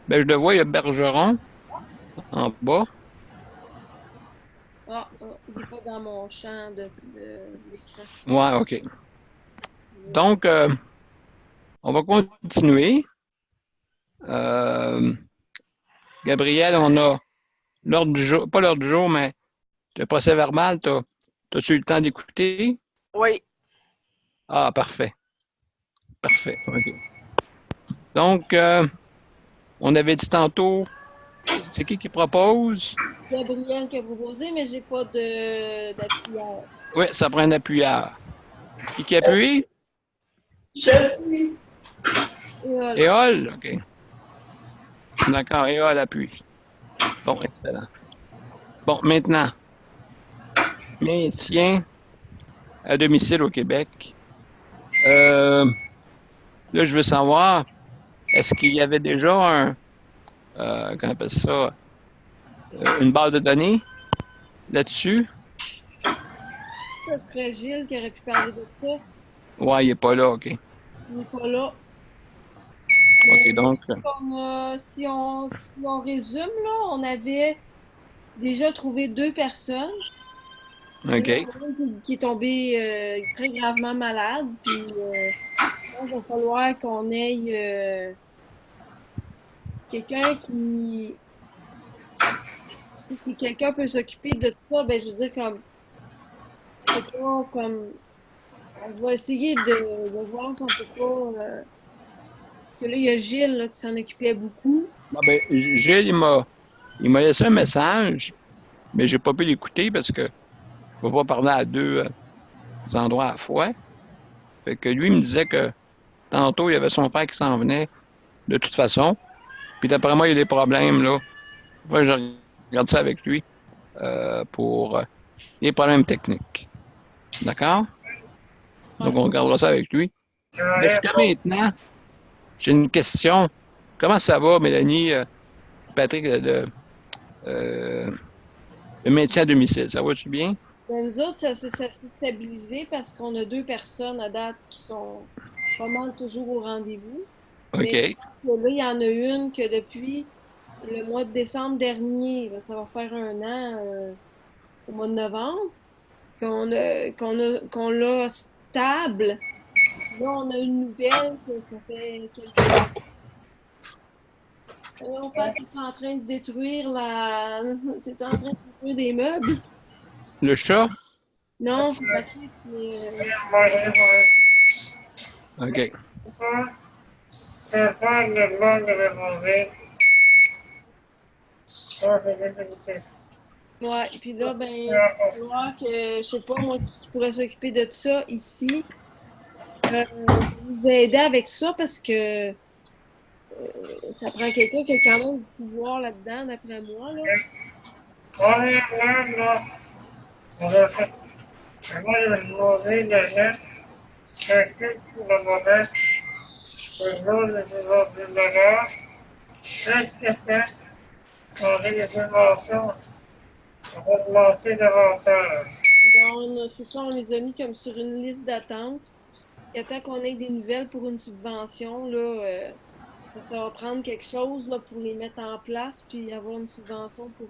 Ben, je le vois, il y a Bergeron en bas. Ah, il n'est pas dans mon champ d'écran. Ouais, OK. Donc, on va continuer. Gabriel, on a l'ordre du jour, pas l'ordre du jour, mais le procès verbal, as-tu eu le temps d'écouter? Oui. Ah, parfait. Parfait, OK. Donc, on avait dit tantôt, c'est qui propose? Gabriel qui a proposé, mais j'ai pas d'appuyeur. Oui, ça prend un appuyeur. Qui appuie? Je Éole, OK. D'accord, Éole appuie. Bon, excellent. Bon, maintenant, maintien à domicile au Québec. Là, je veux savoir, est-ce qu'il y avait déjà comment on appelle ça, une base de données là-dessus? Ce serait Gilles qui aurait pu parler de ça. Ouais, il n'est pas là, OK. Il n'est pas là. OK, donc. Si on résume, là, on avait déjà trouvé 2 personnes. OK. Qui est tombé très gravement malade. Puis, il va falloir qu'on ait quelqu'un qui. Si quelqu'un peut s'occuper de tout ça, ben je veux dire, comme. C'est pas comme. On va essayer de voir si on peut pas. Parce que là, il y a Gilles là, qui s'en occupait beaucoup. Bon, ben, Gilles, il m'a laissé un message, mais j'ai pas pu l'écouter parce que je ne peux pas parler à 2 endroits à la fois. Fait que lui, il me disait que tantôt, il y avait son père qui s'en venait de toute façon. Puis d'après moi, il y a des problèmes, là. Enfin, je regarde ça avec lui. pour les problèmes techniques. D'accord? Donc, on regardera ça avec lui. Jusqu'à maintenant, j'ai une question. Comment ça va, Mélanie, Patrick, le maintien à domicile? Ça va-tu bien? Ben, nous autres, ça s'est stabilisé parce qu'on a 2 personnes à date qui sont pas mal toujours au rendez-vous. Mais OK. là, il y en a une que depuis le mois de décembre dernier, là, ça va faire 1 an, au mois de novembre, qu'on l'a stable. Là, on a une nouvelle, ça fait quelques... En fait, c'est en train de détruire c'est en train de détruire des meubles. Le chat? Non, c'est pas Patrick, mais... OK. C'est faire le blanc de l'imposé. Ça, c'est définitif. Ouais, puis là, ben, il va falloir que, je sais pas, moi, qui pourrait s'occuper de ça ici, vous aider avec ça parce que ça prend quelqu'un qui a quand même du pouvoir là-dedans, d'après moi, là. Premièrement, là, on a fait. Moi, je vais poser le net, calcul pour le moment, le nom des ordinateurs, chaque temps, on a des subventions pour augmenter davantage. C'est ça, on les a mis comme sur une liste d'attente. Et tant qu'on ait des nouvelles pour une subvention, là, ça va prendre quelque chose là, pour les mettre en place, puis avoir une subvention pour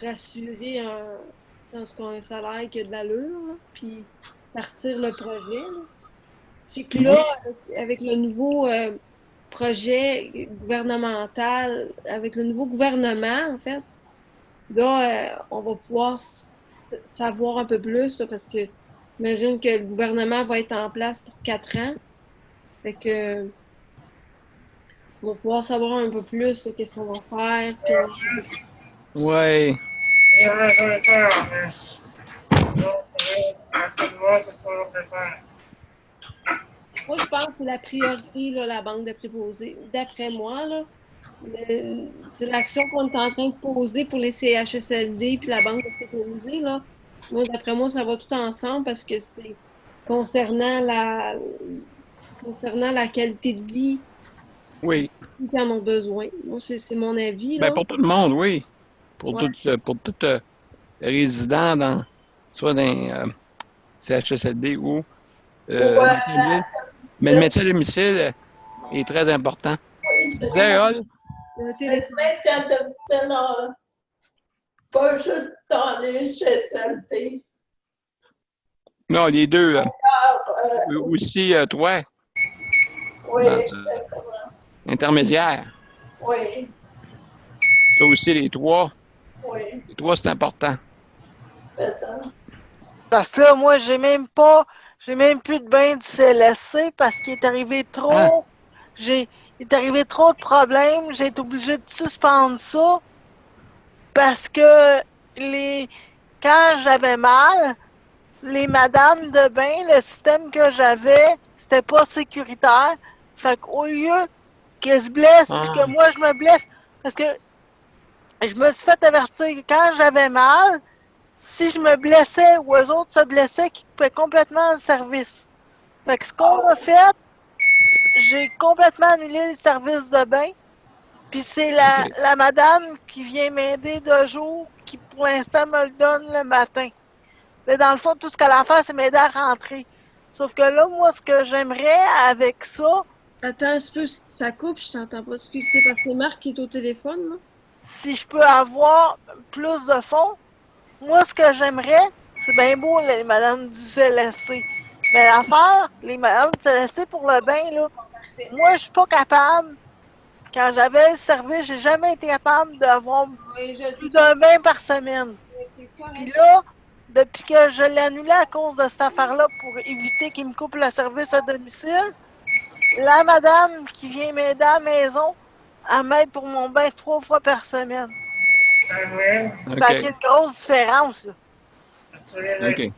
assurer un salaire qui a de l'allure, là, puis partir le projet. Là. Puis que là, avec le nouveau projet gouvernemental, avec le nouveau gouvernement, en fait, là, on va pouvoir savoir un peu plus, là, parce que j'imagine que le gouvernement va être en place pour 4 ans. Fait que on va pouvoir savoir un peu plus qu'est-ce qu'on va faire. Ouais. Et majoritaire, mais donc, à ce mois, c'est pas le faire. Moi, je pense que c'est la priorité, là, la banque de préposés. D'après moi, là, c'est l'action qu'on est en train de poser pour les CHSLD puis la banque de préposés, là. Moi, d'après moi, ça va tout ensemble parce que c'est concernant la qualité de vie Oui. qui en ont besoin. Moi, c'est mon avis, Ben, là. pour tout le monde, oui. Pour Ouais. tout résident soit dans CHSLD ou Ouais. mais le métier à domicile est très important. Oui, Tu disais, Hall? Le mais téléphone. à domicile, pas juste dans les CHSLD. Non, les deux. Euh, Aussi, toi, oui, dans exactement. intermédiaire. Oui, Ça aussi, les trois. oui, Les trois, c'est important. c'est ça. Parce que là, moi, j'ai même plus de bain du CLSC parce qu'il est arrivé trop, il est arrivé trop de problèmes. J'ai été obligé de suspendre ça parce que quand j'avais mal, les madames de bain, le système que j'avais, c'était pas sécuritaire. Fait qu'au lieu qu'elles se blessent puis que moi je me blesse, parce que je me suis fait avertir que quand j'avais mal, si je me blessais ou eux autres se blessaient, qu'ils coupaient complètement le service. Fait que ce qu'on a fait, j'ai complètement annulé le service de bain. Puis c'est la madame qui vient m'aider de jour qui pour l'instant me le donne le matin. Mais dans le fond, tout ce qu'elle a à faire, c'est m'aider à rentrer. Sauf que là, moi, ce que j'aimerais avec ça, Attends un peu, ça coupe, je t'entends pas. Excuse, c'est parce que c'est Marc qui est au téléphone, là. si je peux avoir plus de fonds, moi, ce que j'aimerais, c'est bien beau, les madames du CLSC. Mais l'affaire, les madames du CLSC pour le bain, là, moi, je suis pas capable. Quand j'avais le service, j'ai jamais été capable d'avoir Oui, plus d'un bain par semaine. c'est correct. Puis là, depuis que je l'ai annulé à cause de cette affaire-là pour éviter qu'il me coupe le service à domicile, la madame qui vient m'aider à la maison, elle m'aide pour mon bain 3 fois par semaine. Amen. Fait qu'il y a une grosse différence, là. OK.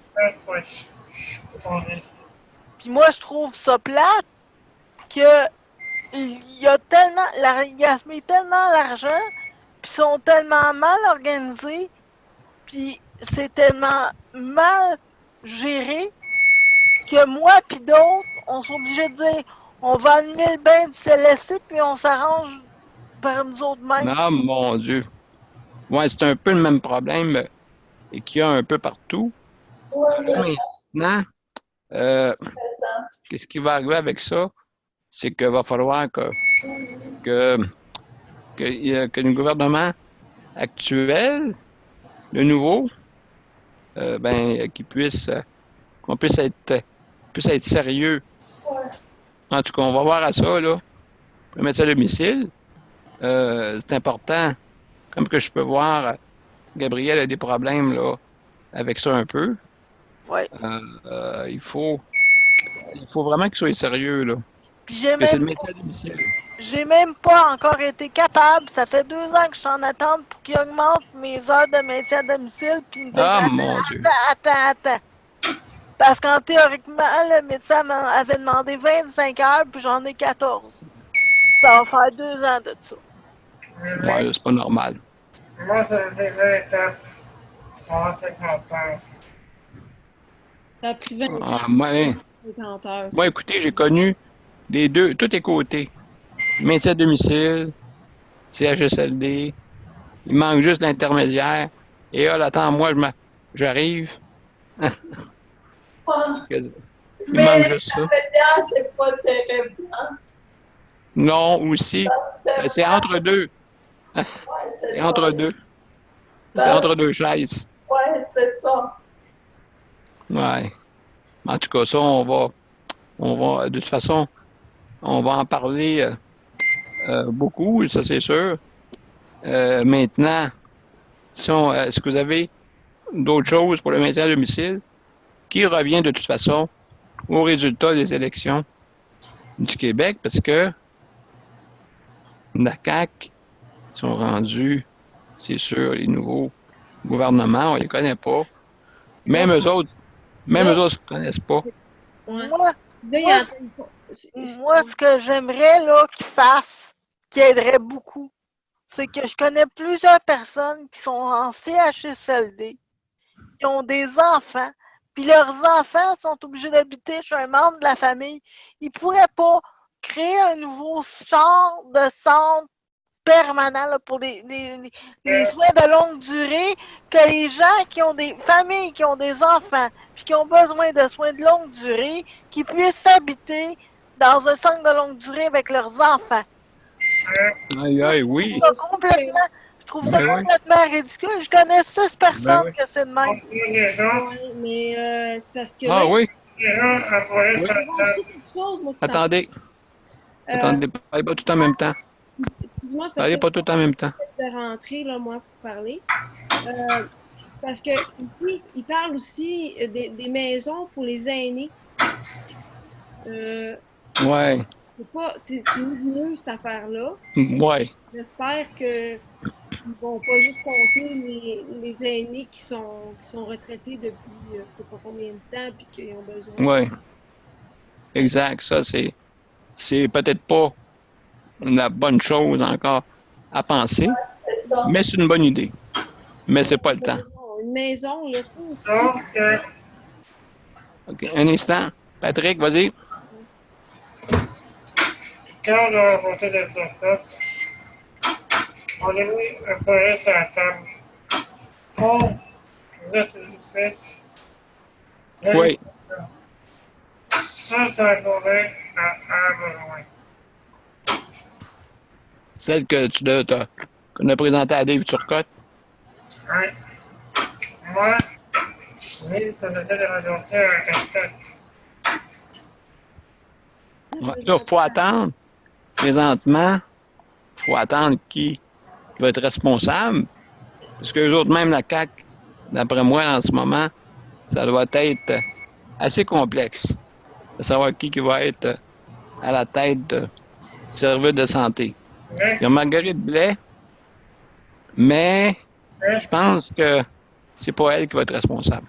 Puis moi, je trouve ça plate que il a tellement, il a mis tellement d'argent, puis ils sont tellement mal organisés Puis c'est tellement mal géré que moi puis d'autres, on s'est obligé de dire on va annuler le bain du CLSC puis on s'arrange par nous autres mêmes. Ah, mon Dieu. Ouais, c'est un peu le même problème et qu'il y a un peu partout. Ouais, Maintenant, qu'est-ce qui va arriver avec ça? C'est qu'il va falloir que, que le gouvernement actuel, le nouveau, qu'on puisse être sérieux. En tout cas, on va voir à ça, là. Le médecin à domicile, c'est important. Comme que je peux voir, Gabriel a des problèmes, là, avec ça un peu. Ouais. Il faut vraiment qu'il soit sérieux, là. Puis Parce que c'est le médecin à domicile. j'ai même pas encore été capable. Ça fait 2 ans que je suis en attente pour qu'il augmente mes heures de maintien à domicile. Puis il me dit Ah, mon Dieu. attends. Parce qu'en théoriquement, le médecin avait demandé 25 heures, puis j'en ai 14. Ça va faire 2 ans de ça. Ouais, c'est pas normal. Moi, ça me fait 20 ans. Pendant 50 heures. Ça a pris 20 Ah, ans, moi, 50 heures. moi, écoutez, j'ai connu les deux, tous les côtés. Maintien à domicile, CHSLD, il manque juste l'intermédiaire. Et là, attends, moi, j'arrive. Il manque Mais juste ça. la médias, c'est pas terrible. Hein? Non, aussi. C'est entre deux. Ouais, C'est entre deux. C'est entre deux chaises. Ouais, c'est ça. Ouais. En tout cas, ça, de toute façon, on va en parler beaucoup, ça c'est sûr. Maintenant, est-ce que vous avez d'autres choses pour le maintien à domicile qui revient de toute façon au résultat des élections du Québec? Parce que la CAQ sont rendus, c'est sûr, les nouveaux gouvernements, on les connaît pas. Même eux autres ne connaissent pas. Ouais. Moi, Là, il y a moi, ce que j'aimerais là qu'ils fassent, qui aiderait beaucoup, c'est que je connais plusieurs personnes qui sont en CHSLD, qui ont des enfants, puis leurs enfants sont obligés d'habiter chez un membre de la famille. Ils pourraient pas créer un nouveau genre de centre permanent là, pour les soins de longue durée, que les gens qui ont des familles, qui ont des enfants, puis qui ont besoin de soins de longue durée, qui puissent habiter dans un centre de longue durée avec leurs enfants. Aïe, aïe, oui. Je trouve ça Ben oui. complètement ridicule. Je connais 6 personnes oui. que c'est de même. Il y a des gens, ouais, mais c'est parce que Ah là, oui. des gens à manger Oui. sa il va table. acheter quelque chose, moi, qui t'en- Attendez, Euh, parlez pas tout en même temps. excuse-moi, c'est parce Parlez que pas tout en même temps. de rentrer, là, moi, pour parler. Parce que ici, il parle aussi des maisons pour les aînés. Ouais, C'est nébuleux, cette affaire-là. ouais, J'espère qu'ils ne vont pas juste compter les aînés qui sont retraités depuis je ne sais pas combien de temps puis qui ont besoin. ouais. Exact. Ça, c'est peut-être pas la bonne chose encore à penser, C'est ça. mais c'est une bonne idée. Mais c'est pas le temps. Une maison, là, tu sais, Sauf que OK. Un instant. Patrick, vas-y. quand on a voté des députés, on a mis un projet sur la table pour notre édifice. Oui. Ça répondait à un besoin. Celle que qu'on a présentée à Dave Turcotte. Hein? Moi, j'ai donné des majorités à quelqu'un. Ouais. Là, il faut attendre. Présentement, il faut attendre qui va être responsable. Parce que les autres, même la CAQ, d'après moi, en ce moment, ça doit être assez complexe de savoir qui va être à la tête du service de santé. Il y a Marguerite Blais, mais je pense que c'est pas elle qui va être responsable.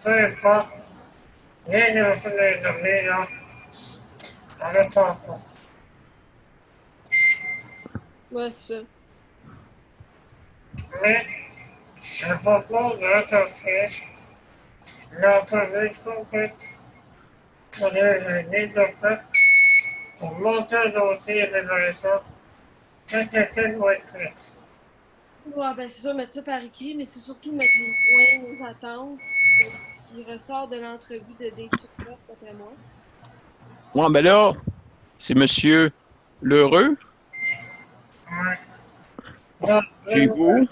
Peu importe, rien ne se les donner là. On attend pas. ouais, c'est ça. Mais Je propose d'entrer l'entrevue complète pour le développement pour monter un dossier d'évaluation quand quelqu'un va être prêt. Ouais, ben c'est sûr, mettre ça par écrit, mais c'est surtout mettre les points, les attentes, qui ressort de l'entrevue de Dave Turcotte, d'après moi. Ouais, ben là, c'est Monsieur Lheureux, Ouais. Donc, chez vous.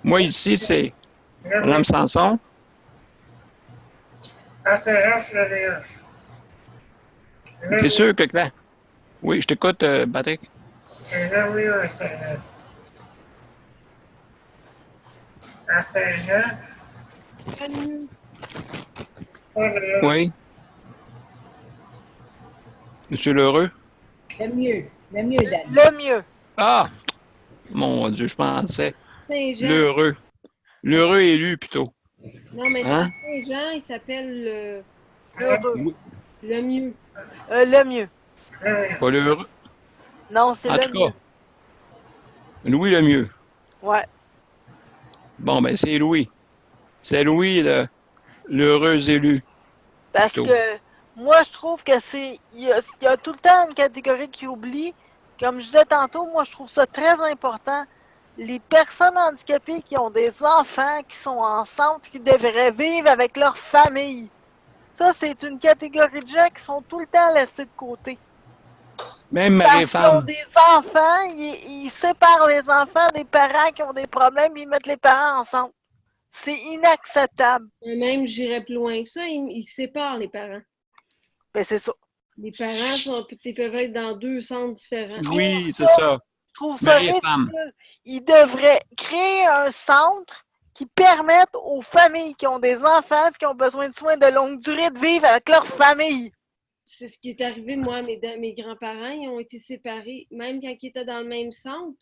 Moi, ici, c'est Mme Sanson. Assurance Reliance. T'es sûr que là? Oui, je t'écoute, Patrick. C'est là, oui, Assurance. À Saint-Jean, Pas mieux. pas de Oui. Monsieur Lheureux. Le mieux, Dan. Le mieux. Ah! Mon Dieu, je pensais. Saint-Jean. Lheureux. Lheureux élu, plutôt. Non, mais Hein? Saint-Jean, il s'appelle L'heureux. le mieux. Le mieux. Pas l'heureux. Non, c'est En le tout mieux. cas, Louis le mieux. Ouais. Bon, ben, c'est Louis. C'est Louis, l'heureux élu. Parce Plutôt. que moi, je trouve que il y a tout le temps une catégorie qui oublie. Comme je disais tantôt, moi, je trouve ça très important. Les personnes handicapées qui ont des enfants, qui sont enceintes, qui devraient vivre avec leur famille. Ça, c'est une catégorie de gens qui sont tout le temps laissés de côté. Même Parce qu'ils ont Marie-Femme. des enfants, ils séparent les enfants des parents qui ont des problèmes, ils mettent les parents ensemble. C'est inacceptable. Et même, j'irais plus loin que ça, ils séparent les parents. Ben, c'est ça. Les parents peuvent être dans 2 centres différents. Oui, c'est ça. Je trouve ça Marie-Femme. ridicule. Ils devraient créer un centre qui permette aux familles qui ont des enfants et qui ont besoin de soins de longue durée de vivre avec leur famille. C'est ce qui est arrivé, moi, mes grands-parents, ils ont été séparés, même quand ils étaient dans le même centre,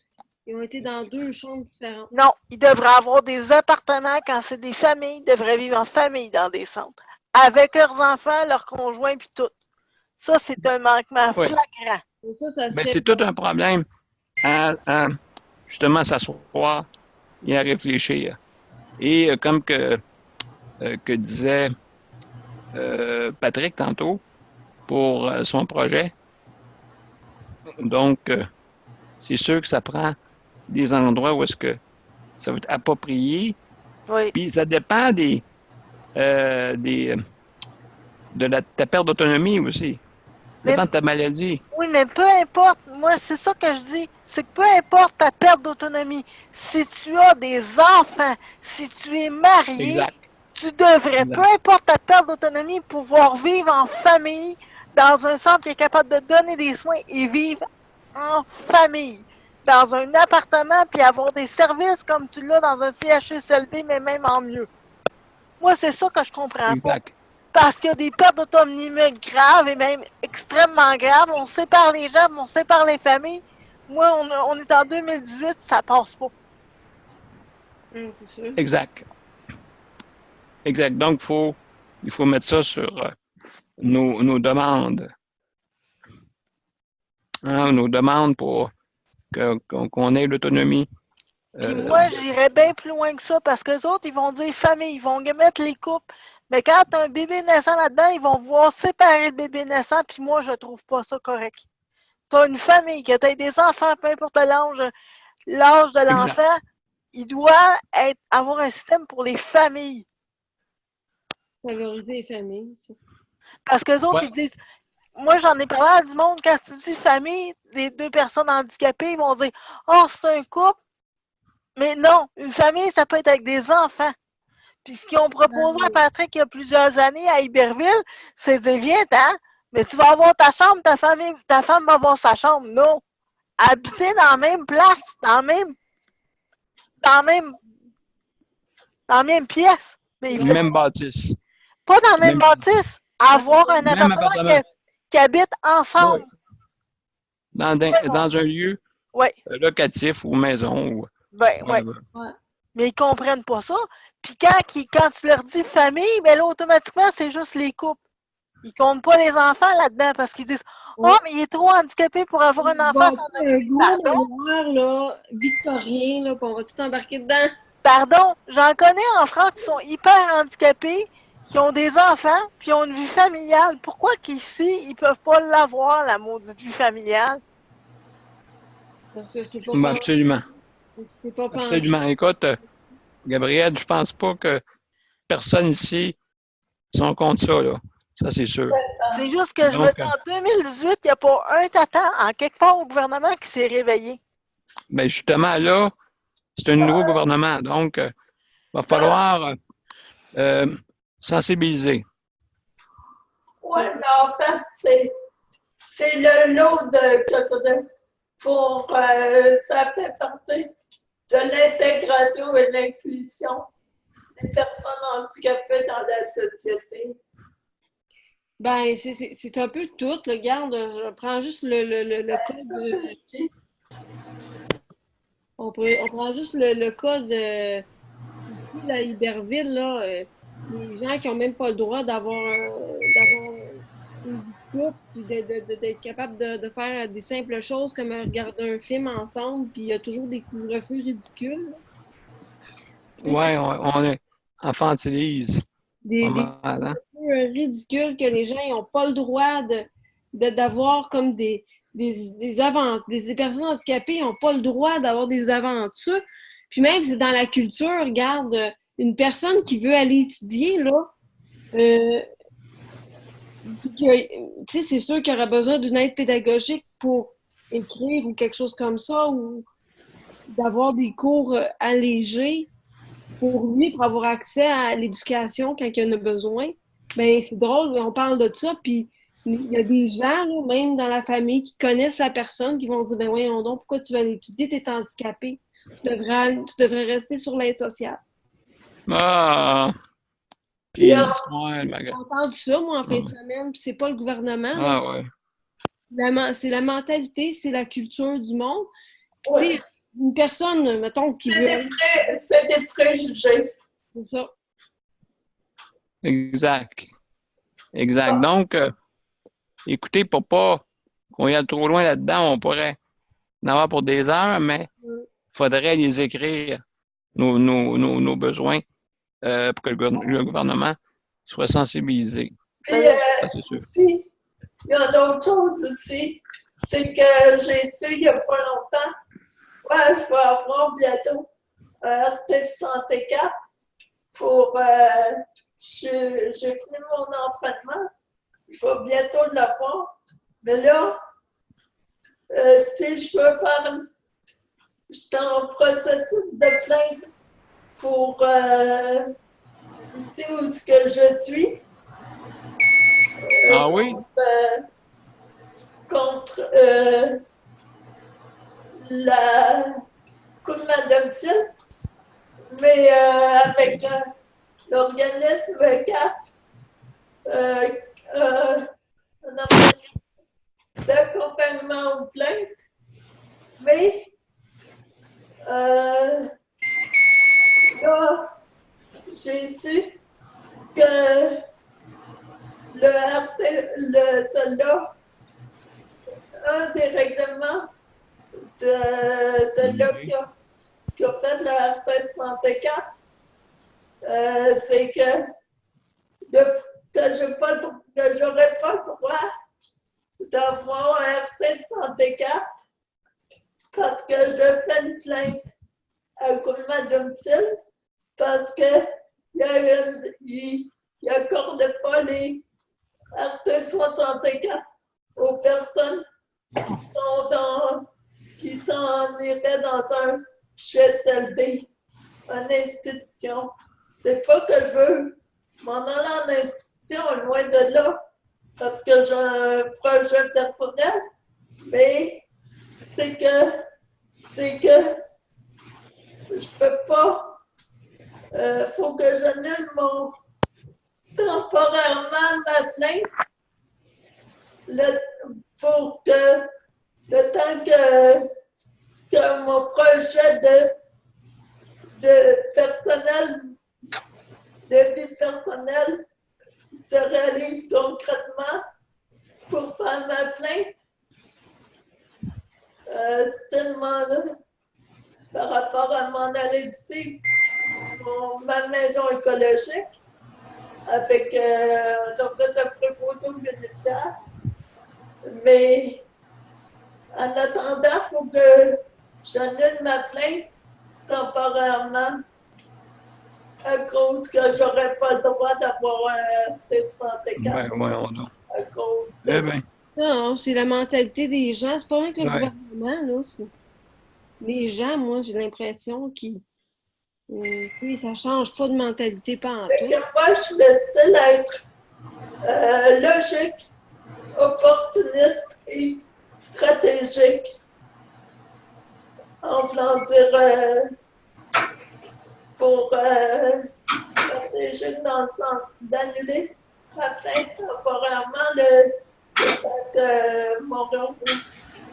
ils ont été dans 2 chambres différentes. Non, ils devraient avoir des appartements quand c'est des familles. Ils devraient vivre en famille dans des centres. Avec leurs enfants, leurs conjoints, puis tout. Ça, c'est un manquement Oui. flagrant. Et ça Ben, serait c'est tout un problème à justement s'asseoir et à réfléchir. Et comme que disait Patrick tantôt pour son projet, donc c'est sûr que ça prend des endroits où est-ce que ça va être approprié. Oui. Puis ça dépend de ta perte d'autonomie aussi. Ça dépend de ta maladie. Oui, mais peu importe, moi, c'est ça que je dis, c'est que peu importe ta perte d'autonomie, si tu as des enfants, si tu es marié, Exact. tu devrais, Exact. peu importe ta perte d'autonomie, pouvoir vivre en famille, dans un centre qui est capable de donner des soins et vivre en famille, dans un appartement, puis avoir des services comme tu l'as dans un CHSLD, mais même en mieux. Moi, c'est ça que je comprends pas. Exact. Parce qu'il y a des pertes d'autonomie graves et même extrêmement graves. On sépare les gens, on sépare les familles. Moi, on est en 2018, ça passe pas. c'est sûr. Exact. Exact. Donc, il faut mettre ça sur nos demandes. Hein, nos demandes pour qu'on ait l'autonomie. Puis moi, j'irais bien plus loin que ça parce que les autres, ils vont dire famille, ils vont mettre les couples. Mais quand tu as un bébé naissant là-dedans, ils vont vouloir séparer le bébé naissant, puis moi, je trouve pas ça correct. Tu as une famille, que tu aies des enfants, peu importe l'âge de l'enfant, il doit avoir un système pour les familles. Favoriser les familles, ça. Parce que les autres, ils disent, moi, j'en ai parlé à du monde, quand tu dis famille, les 2 personnes handicapées, ils vont dire, oh, c'est un couple. Mais non, une famille, ça peut être avec des enfants. Puis ce qu'ils ont proposé à Patrick il y a plusieurs années à Iberville, c'est de dire, viens-t'en, mais tu vas avoir ta chambre, ta femme va avoir sa chambre. Non. Habiter dans la même place, dans la même pièce. Mais Même bâtisse. pas dans la même bâtisse. Avoir un appartement qui habite ensemble. Oui. Dans un lieu locatif ou maison. Ben, ouais. Mais ils comprennent pas ça. Puis quand tu leur dis famille, ben là, automatiquement, c'est juste les couples. Ils comptent pas les enfants là-dedans parce qu'ils disent oh, mais il est trop handicapé pour avoir un enfant sans un gros manoir, là, victorien, là, puis on va tout embarquer dedans. Pardon, j'en connais en France qui sont hyper handicapés, qui ont des enfants, puis ont une vie familiale. Pourquoi qu'ici, ils peuvent pas l'avoir, la maudite vie familiale? Parce que c'est pas, Absolument. c'est pas pensé. Absolument. Écoute, Gabriel, je pense pas que personne ici sont contre ça, là. Ça, c'est sûr. C'est juste que je Donc, me dis, en 2018, il n'y a pas un tatan en quelque part au gouvernement qui s'est réveillé. ben justement, là, c'est un nouveau gouvernement. Donc, il va falloir sensibiliser. Oui, mais en fait, c'est le lot de pour ça fait partie de l'intégration et l'inclusion des personnes handicapées dans la société. Ben, c'est un peu tout. Regarde, je prends juste le cas de. On prend juste le cas de ici, la Iberville, là, les gens qui n'ont même pas le droit d'avoir une vie de couple, puis d'être capable de faire des simples choses comme regarder un film ensemble, puis il y a toujours des couvre-feux ridicules. Ouais, on est infantilise. Des Pas mal, hein? couvre-feux ridicules que les gens n'ont pas le droit d'avoir comme des personnes handicapées n'ont pas le droit d'avoir des aventures. Puis même, c'est dans la culture, regarde, une personne qui veut aller étudier, là, c'est sûr qu'il aurait besoin d'une aide pédagogique pour écrire ou quelque chose comme ça, ou d'avoir des cours allégés pour lui, pour avoir accès à l'éducation quand il en a besoin. Ben, c'est drôle, on parle de ça, puis il y a des gens, là, même dans la famille, qui connaissent la personne, qui vont dire, ben voyons donc, pourquoi tu vas aller étudier, tu es handicapé. Tu devrais rester sur l'aide sociale. Ah! Puis, ouais, J'ai entendu ça, moi, en fin de semaine, puis c'est pas le gouvernement. Ah, là, ouais. c'est la mentalité, c'est la culture du monde. Puis, Ouais. tu sais, une personne, mettons, qui veut... C'est des préjugés. C'est ça. Exact. Exact. Donc, écoutez, pour pas qu'on y aille trop loin là-dedans, on pourrait en avoir pour des heures, mais il faudrait les écrire, nos besoins, pour que le gouvernement soit sensibilisé. Puis, Ça, c'est sûr. aussi, il y a d'autres choses aussi. C'est que j'ai su il n'y a pas longtemps, ouais, je vais avoir bientôt un RT64 pour. J'ai fini mon entraînement, je vais bientôt l'avoir. Mais là, si je veux faire. Je suis en processus de plainte pour ici où ce que je suis. Ah oui? Contre la Coupe de domicile, mais avec l'organisme CAF, un organisme d'accompagnement aux plaintes, mais là, j'ai su que celle-là, un des règlements de celle-là qui a fait le RP 34, c'est que j'aurais pas le droit d'avoir un RP 34 parce que je fais une plainte à coulement de domicile parce qu'il n'accorde pas les RP 64 aux personnes qui s'en iraient dans un CHSLD, une institution. C'est pas que je veux m'en aller en institution, loin de là, parce que j'ai un projet personnel, mais c'est que je peux pas. Faut que j'annule temporairement ma plainte pour que le temps que mon projet de personnel, de vie personnelle se réalise concrètement pour faire ma plainte. C'est tellement là par rapport à mon allergie. ma maison écologique avec on a fait de préposés bénéficiaires. Mais en attendant, il faut que j'annule ma plainte temporairement à cause que j'aurais pas le droit d'avoir un T34 à cause de... Eh bien, Non, c'est la mentalité des gens. C'est pas vrai que le Ouais. gouvernement, là. Les gens, moi, j'ai l'impression qu'ils. Tu sais, ça change pas de mentalité pas en Fait tout. que moi, je veux style être logique, opportuniste et stratégique. En voulant dire pour stratégique dans le sens d'annuler ma plainte temporairement le fait que mon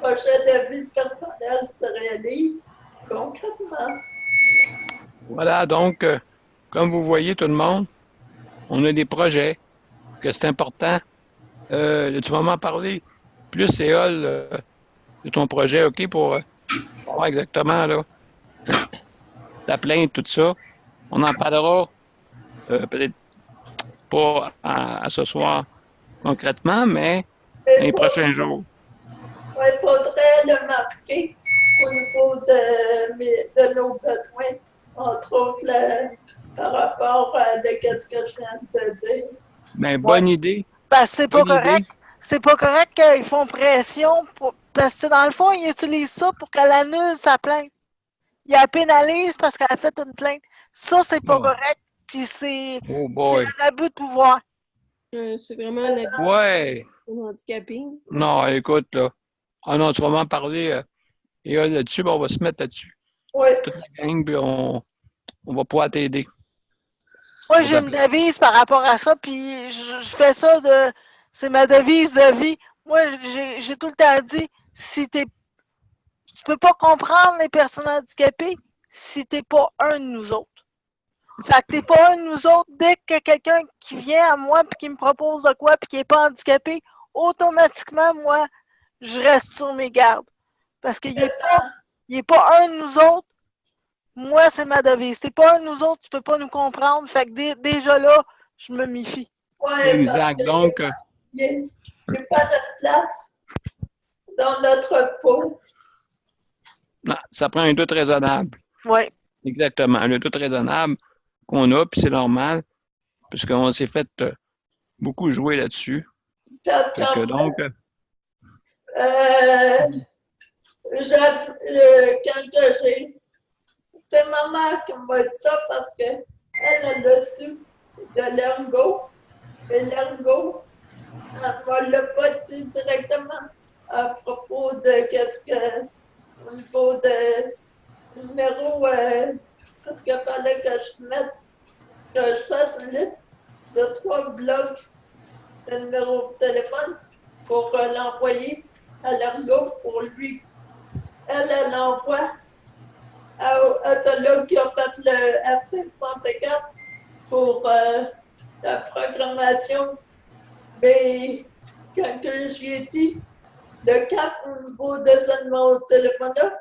projet de vie personnelle se réalise concrètement. voilà, donc, comme vous voyez, tout le monde, on a des projets, que c'est important. Tu vas m'en parler plus, Éole, de ton projet, OK, pour voir exactement, là, la plainte, tout ça. On en parlera peut-être pas à ce soir concrètement, mais Mais les prochains jours. il faudrait le marquer au niveau de nos besoins, entre autres par rapport à ce que je viens de dire. Mais bonne idée. Parce que c'est pas Bonne idée. correct. C'est pas correct qu'ils font pression. Parce que dans le fond, ils utilisent ça pour qu'elle annule sa plainte. Ils la pénalisent parce qu'elle a fait une plainte. Ça, c'est pas Oh. correct. Puis c'est Oh boy. un abus de pouvoir. C'est vraiment un abus Ouais. handicapé. Non, écoute, là. Ah non, tu vas m'en parler, Éole, là-dessus, ben, on va se mettre là-dessus. Oui, Toute la gang, puis on va pouvoir t'aider. Moi, j'ai une devise par rapport à ça, puis je fais ça de. C'est ma devise de vie. Moi, j'ai tout le temps dit, si tu peux pas comprendre les personnes handicapées si t'es pas un de nous autres. Fait que t'es pas un de nous autres, dès qu'il y a quelqu'un qui vient à moi puis qui me propose de quoi puis qui est pas handicapé, automatiquement, moi, je reste sur mes gardes. Parce qu'il est pas un de nous autres. Moi, c'est ma devise. T'es pas un de nous autres, tu peux pas nous comprendre. Fait que déjà là, je me méfie. ouais, Exact. Donc, il n'y a pas de place dans notre peau. non, ça prend un doute raisonnable. Ouais. Exactement. Un doute raisonnable qu'on a, puis c'est normal, puisqu'on s'est fait beaucoup jouer là-dessus. Parce Fait que donc, quand c'est ma mère qui m'a dit ça parce qu'elle a su de l'ergot. Et l'ergot, elle ne l'a pas dit directement à propos de qu'est-ce que, au niveau de numéro, parce qu'il fallait que je fasse une liste de 3 blocs de numéro de téléphone pour l'envoyer à l'ergot pour lui. Elle l'envoie à Autolog qui a fait le RT64 pour la programmation. Mais quand je lui ai dit le cap au niveau de ce numéro de téléphone-là,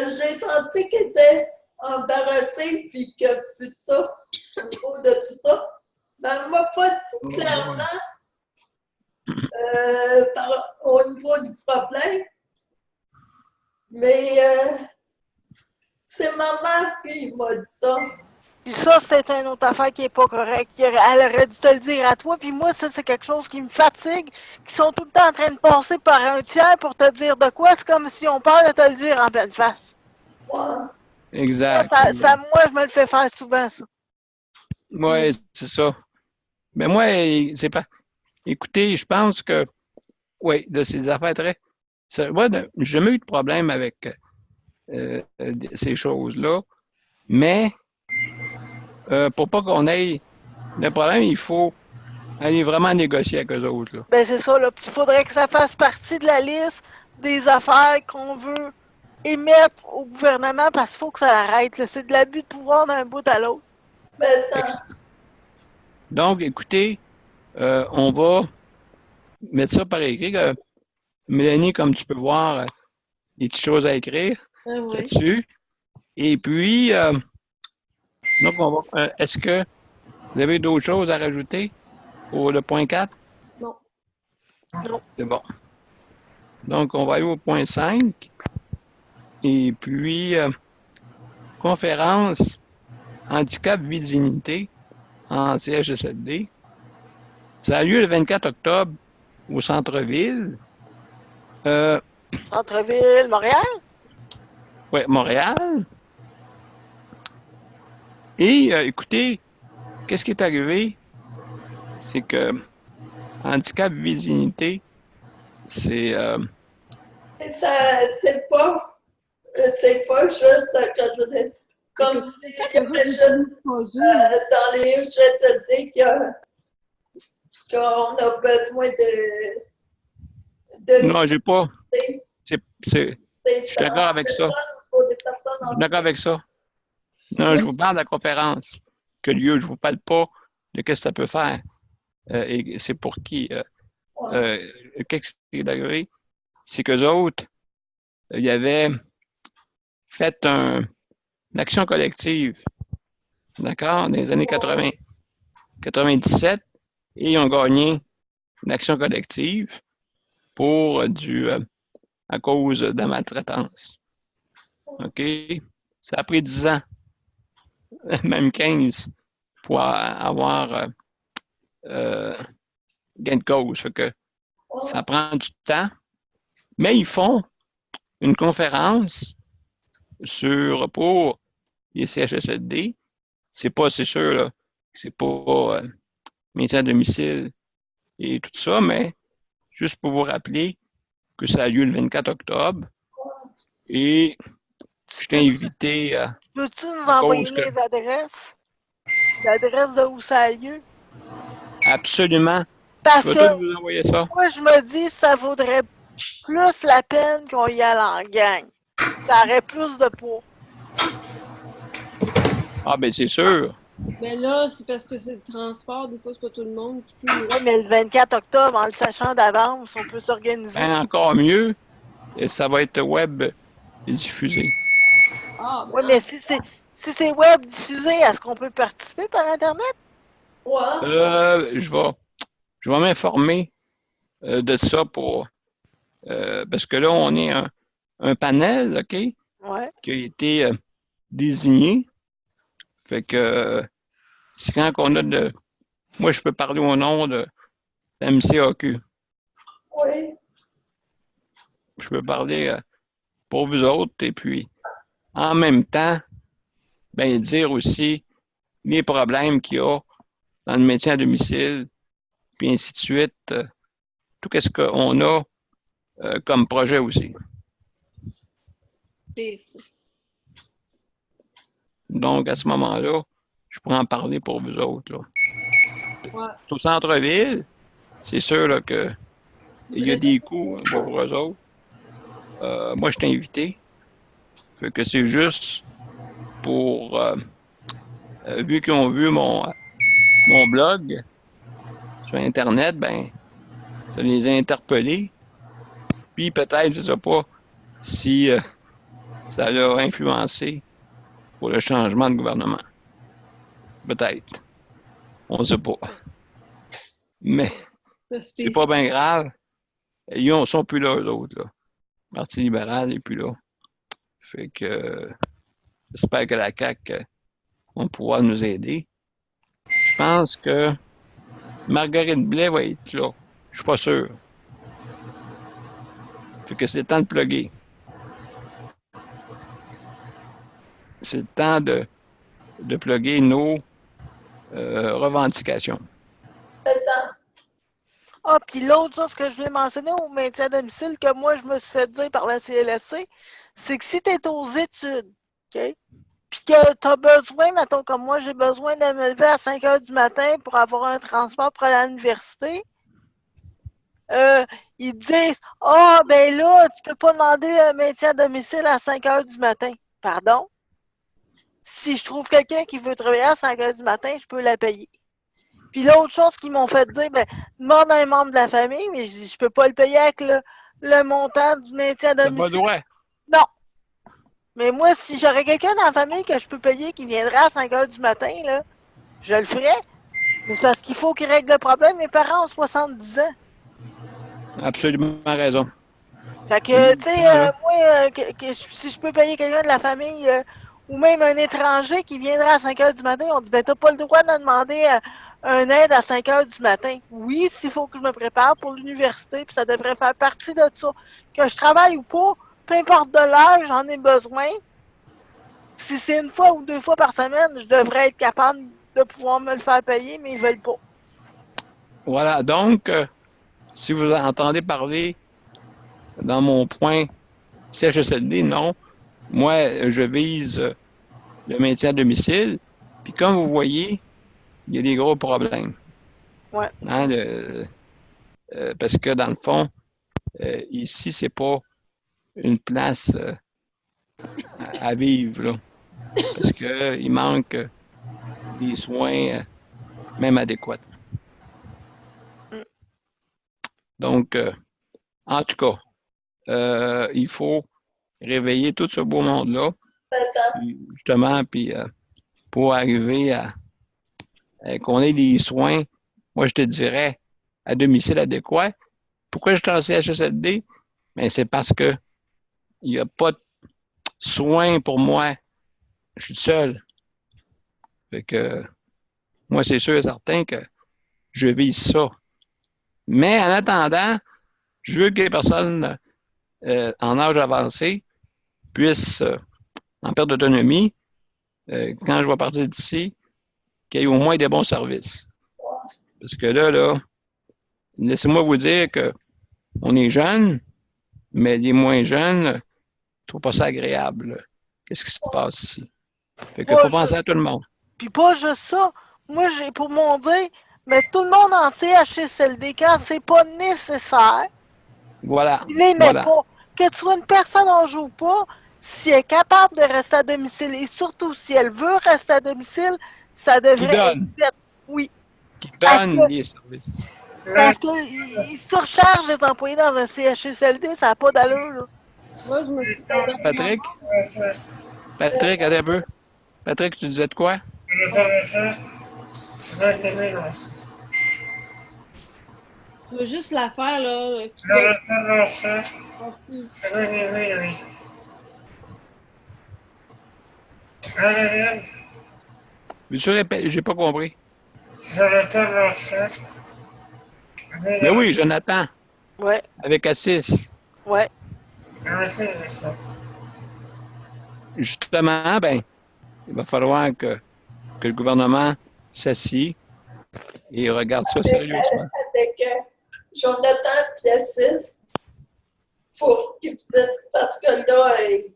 j'ai senti qu'elle était embarrassée puis que plus de ça, au niveau de tout ça. Ben, elle ne m'a pas dit clairement au niveau du problème. Mais c'est ma mère qui m'a dit ça. Puis ça, c'est une autre affaire qui est pas correcte. Elle aurait dû te le dire à toi. Puis moi, ça, c'est quelque chose qui me fatigue. Qui sont tout le temps en train de passer par un tiers pour te dire de quoi. C'est comme si on peur de te le dire en pleine face. Ouais. exact. Ça, moi, je me le fais faire souvent, ça. Oui, c'est ça. Mais moi, c'est pas. Écoutez, je pense que, oui, de ces affaires très. Moi, j'ai jamais eu de problème avec ces choses-là. Mais, pour pas qu'on ait le problème, il faut aller vraiment négocier avec eux autres. Là. Ben, c'est ça, là. Puis il faudrait que ça fasse partie de la liste des affaires qu'on veut émettre au gouvernement parce qu'il faut que ça arrête. Là. C'est de l'abus de pouvoir d'un bout à l'autre. Ben, ça, Donc, écoutez, on va mettre ça par écrit. Mélanie, comme tu peux voir, des petites choses à écrire Ah ouais. là-dessus. Et puis, donc, est-ce que vous avez d'autres choses à rajouter pour le point 4? Non. C'est bon. Donc, on va aller au point 5. Et puis, conférence handicap vie dignité en CHSLD. Ça a lieu le 24 octobre au centre-ville. Centre-ville, Montréal? Oui, Montréal. Et écoutez, qu'est-ce qui est arrivé? C'est que handicap vie dignité, c'est C'est pas juste que je veux dire, comme si il y avait juste dans les CHSLD qu'on a besoin de non, j'ai pas. Je suis je d'accord avec ça. Je suis d'accord avec ça. Non, je vous parle de la conférence que lieu. Je vous parle pas de ce que ça peut faire. Et c'est pour qui. Qu'est-ce qui est arrivé? C'est qu'eux autres, ils avaient fait une action collective, d'accord, dans les années 80, 97, et ils ont gagné une action collective pour à cause de la maltraitance. OK? Ça a pris 10 ans, même 15, pour avoir gain de cause. Fait que ça prend du temps, mais ils font une conférence pour les CHSLD. C'est sûr, là, c'est pas maintien à domicile et tout ça, mais juste pour vous rappeler que ça a lieu le 24 octobre. Et je t'ai invité à. Peux-tu nous envoyer les adresses? L'adresse de où ça a lieu? Absolument. Parce je vais que tout vous envoyer ça. moi, je me dis ça vaudrait plus la peine qu'on y aille en gang. Ça aurait plus de poids. Ah, ben c'est sûr. Mais là, c'est parce que c'est le transport, des fois, c'est pas tout le monde qui peut. Oui, mais le 24 octobre, en le sachant d'avance, on peut s'organiser. Ben, encore mieux, et ça va être web diffusé. Ah, ben, Oui, mais si c'est web diffusé, est-ce qu'on peut participer par Internet? Je vais m'informer de ça parce que là, on est un panel, OK, Ouais. qui a été désigné. Fait que c'est quand on a moi, je peux parler au nom de MCAQ. Oui. Je peux parler pour vous autres et puis en même temps, ben dire aussi les problèmes qu'il y a dans le maintien à domicile, puis ainsi de suite. Tout ce qu'on a comme projet aussi. Donc, à ce moment-là, je pourrais en parler pour vous autres. Là. Ouais. Au centre-ville, c'est sûr là, que il y a des coûts pour eux autres. Moi, je t'ai invité. Fait que c'est juste pour vu qu'ils ont vu mon blog sur Internet, ben ça les a interpellés. Puis peut-être, je ne sais pas si ça l'a influencé pour le changement de gouvernement. Peut-être. On ne sait pas. Mais c'est pas bien grave. Ils sont plus là, eux autres. Là. Le Parti libéral n'est plus là. Fait que j'espère que la CAQ va pouvoir nous aider. Je pense que Marguerite Blais va être là. Je suis pas sûr. Fait que c'est le temps de plugger. C'est le temps de plugger nos revendications. C'est ça. Ah, puis l'autre chose que je voulais mentionner au maintien à domicile que moi, je me suis fait dire par la CLSC, c'est que si tu es aux études, OK, puis que tu as besoin, mettons comme moi, j'ai besoin de me lever à 5 heures du matin pour avoir un transport pour aller à l'université, ils disent « Ah, ben là, tu peux pas demander un maintien à domicile à 5 heures du matin. » Pardon? Si je trouve quelqu'un qui veut travailler à 5 heures du matin, je peux la payer. Puis l'autre chose qu'ils m'ont fait dire, ben, demande à un membre de la famille, mais je dis, je peux pas le payer avec le montant du maintien à domicile. Pas droit. Non. Mais moi, si j'aurais quelqu'un dans la famille que je peux payer qui viendrait à 5 heures du matin, là, je le ferais. Mais c'est parce qu'il faut qu'il règle le problème. Mes parents ont 70 ans. Absolument raison. Fait que, tu sais, moi, si je peux payer quelqu'un de la famille ou même un étranger qui viendrait à 5 heures du matin, on dit, ben, t'as pas le droit de demander un aide à 5 heures du matin. Oui, s'il faut que je me prépare pour l'université, puis ça devrait faire partie de ça. Que je travaille ou pas, peu importe de l'heure, j'en ai besoin. Si c'est une fois ou 2 fois par semaine, je devrais être capable de pouvoir me le faire payer, mais ils veulent pas. Voilà. Donc, si vous entendez parler dans mon point CHSLD, non. Moi, je vise le maintien à domicile. Puis comme vous voyez, il y a des gros problèmes. Ouais. Hein, parce que dans le fond, ici, c'est pas une place à vivre, là. Parce qu'il manque des soins même adéquats. Donc, en tout cas, il faut réveiller tout ce beau monde-là, justement, puis pour arriver à qu'on ait des soins, moi je te dirais, à domicile adéquat. Pourquoi je suis en CHSLD? Ben, c'est parce que il n'y a pas de soins pour moi. Je suis seul. Fait que moi, c'est sûr et certain que je vise ça. Mais en attendant, je veux que les personnes en âge avancé puissent, en perte d'autonomie, quand je vais partir d'ici, qu'il y ait au moins des bons services. Parce que là, laissez-moi vous dire qu'on est jeunes, mais les moins jeunes ne trouvent pas ça agréable. Qu'est-ce qui se passe ici? Fait qu'il faut penser à tout le monde. Puis pas juste ça. Moi, j'ai pour mon dire, mais tout le monde en CHSLD, quand c'est pas nécessaire, Voilà. il les met pas. Que tu sois une personne âgée ou pas, si elle est capable de rester à domicile, et surtout si elle veut rester à domicile, ça devrait être fait. Oui. Qui donne les services. Parce qu'ils surchargent les employés dans un CHSLD, ça n'a pas d'allure, là. Moi, je me suis Patrick? Patrick, attends un peu. Patrick, tu disais de quoi? Tu veux juste la faire, là. Veux-tu répéter? J'ai pas compris. Mais oui, Jonathan. Ouais. Avec Assis. Ouais. Justement, ben, il va falloir que le gouvernement s'assied et regarde ça sérieusement. Avec Jonathan et Assis, pour parce que là, il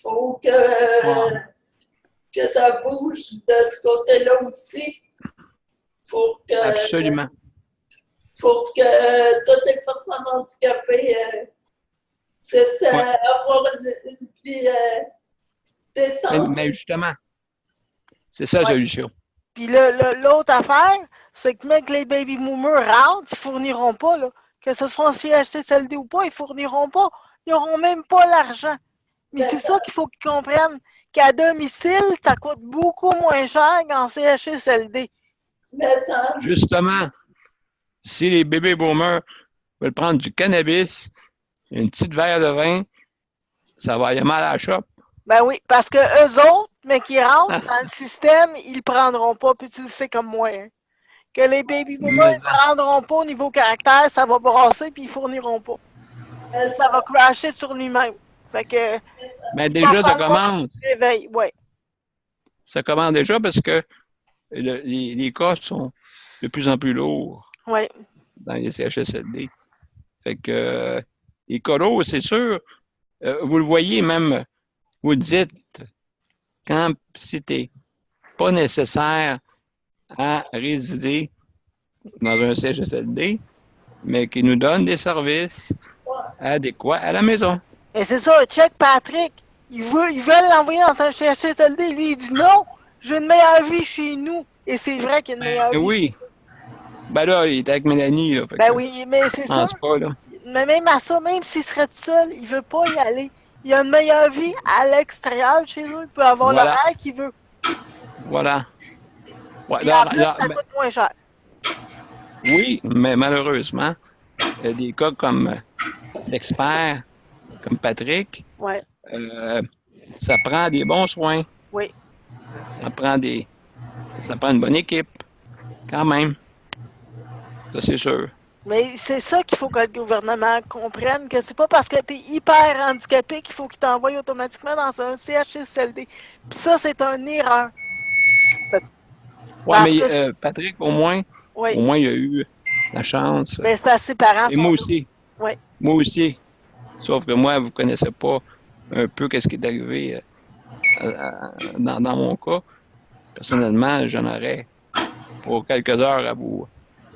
faut que ça bouge de ce côté-là aussi. Absolument. Pour que toutes les personnes handicapées puissent avoir une vie décente. Mais justement, c'est ça la solution. Puis l'autre affaire, c'est que même que les baby boomers rentrent, ils fourniront pas, là. Que ce soit en CHSLD ou pas, ils fourniront pas. Ils n'auront même pas l'argent. Mais c'est ça qu'il faut qu'ils comprennent. Qu'à domicile, ça coûte beaucoup moins cher qu'en CHSLD. Justement, si les bébés boomers veulent prendre du cannabis, une petite verre de vin, ça va aller mal à la shop. Ben oui, parce que eux autres, mais qui rentrent dans le système, ils le prendront pas, puis tu le sais comme moi. Hein. Que les baby boomers ne prendront pas au niveau caractère, ça va brasser, puis ils fourniront pas. Ça va crasher sur lui-même. Fait que. Mais déjà, ça commence. Réveil, ouais. Ça commence déjà parce que les cas sont de plus en plus lourds dans les CHSLD. Fait que les cas lourds, c'est sûr, vous le voyez même, vous le dites, quand c'était pas nécessaire à résider dans un CHSLD, mais qui nous donne des services adéquats à la maison. Et c'est ça, check Patrick. Ils veulent l'envoyer dans un CHSLD. Lui, il dit non, j'ai une meilleure vie chez nous. Et c'est vrai qu'il y a une meilleure vie. Oui. Ben là, il est avec Mélanie. Là, ben oui, mais c'est ça. Pas, là. Mais même à ça, même s'il serait tout seul, il veut pas y aller. il a une meilleure vie à l'extérieur chez eux. Il peut avoir Voilà. l'horaire qu'il veut. Voilà. Ouais, Puis en plus, ça coûte moins cher. oui, mais malheureusement, il y a des cas comme l'expert, comme Patrick, Ouais, ça prend des bons soins. oui. Ça prend une bonne équipe, quand même. Ça, c'est sûr. Mais c'est ça qu'il faut que le gouvernement comprenne, que c'est pas parce que tu es hyper handicapé qu'il faut qu'il t'envoie automatiquement dans un CHSLD. Puis ça, c'est une erreur. Ouais, Parce mais que- Patrick, au moins, Oui, il a eu la chance. mais c'est parce que ses parents Et sont moi là. aussi. Oui. Moi aussi. Sauf que moi, vous ne connaissez pas un peu qu'est-ce qui est arrivé dans mon cas. Personnellement, j'en aurais pour quelques heures à vous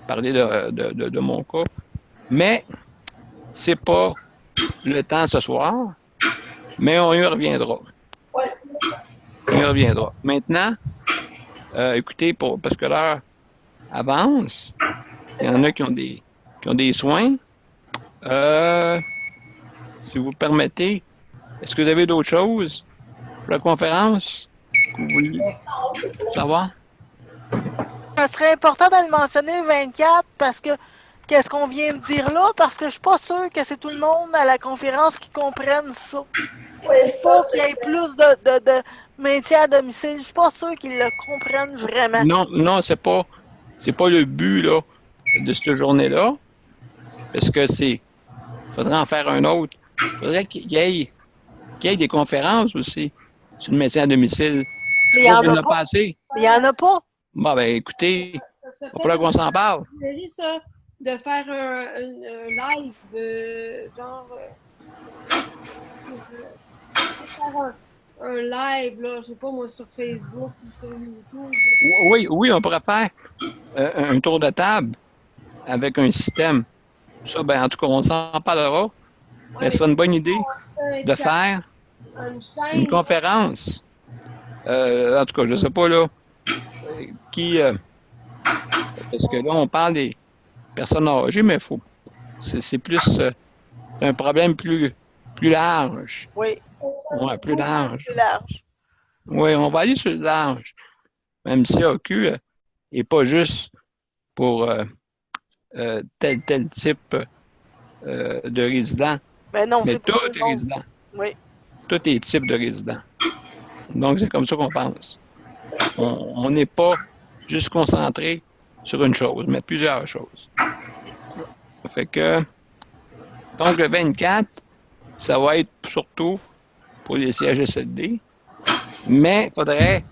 parler de mon cas. Mais c'est pas le temps ce soir, mais on y reviendra. Ouais. On y reviendra. Maintenant, écoutez, parce que l'heure avance, il y en a qui ont des soins. Si vous permettez, est-ce que vous avez d'autres choses pour la conférence que vous voulez savoir? Ça serait important de le mentionner 24 parce que qu'est-ce qu'on vient de dire là? Parce que je suis pas sûre que c'est tout le monde à la conférence qui comprenne ça. Oui, Il faut qu'il y ait plus de maintien à domicile. Je suis pas sûre qu'ils le comprennent vraiment. Non, c'est pas le but là, de cette journée-là, parce que faudrait en faire un autre. Faudrait qu'il y ait des conférences aussi sur le maintien à domicile. Mais il y en a a pas. pas assez. Il y en a pas. Bon, ben écoutez, Ça serait il va falloir qu'on s'en parle. peut-être ça, de faire un live, genre. Faire un live, là, je sais pas moi, sur Facebook ou sur YouTube. Oui, on pourrait faire un tour de table avec un système. Ça, ben, en tout cas, on s'en parlera. Mais c'est une bonne idée de faire une conférence. En tout cas, je ne sais pas là qui. Parce que là, on parle des personnes âgées, mais c'est plus un problème plus large. Oui. Ouais, plus large. Plus large. Oui, on va aller sur le large. Même si AQ n'est pas juste pour tel type de résident, Mais non, mais c'est pour tous tout le les monde. résidents. Oui. Tous les types de résidents. Donc, c'est comme ça qu'on pense. On n'est pas juste concentré sur une chose, mais plusieurs choses. Ça fait que, donc, le 24, ça va être surtout pour les CHSLD, mais il faudrait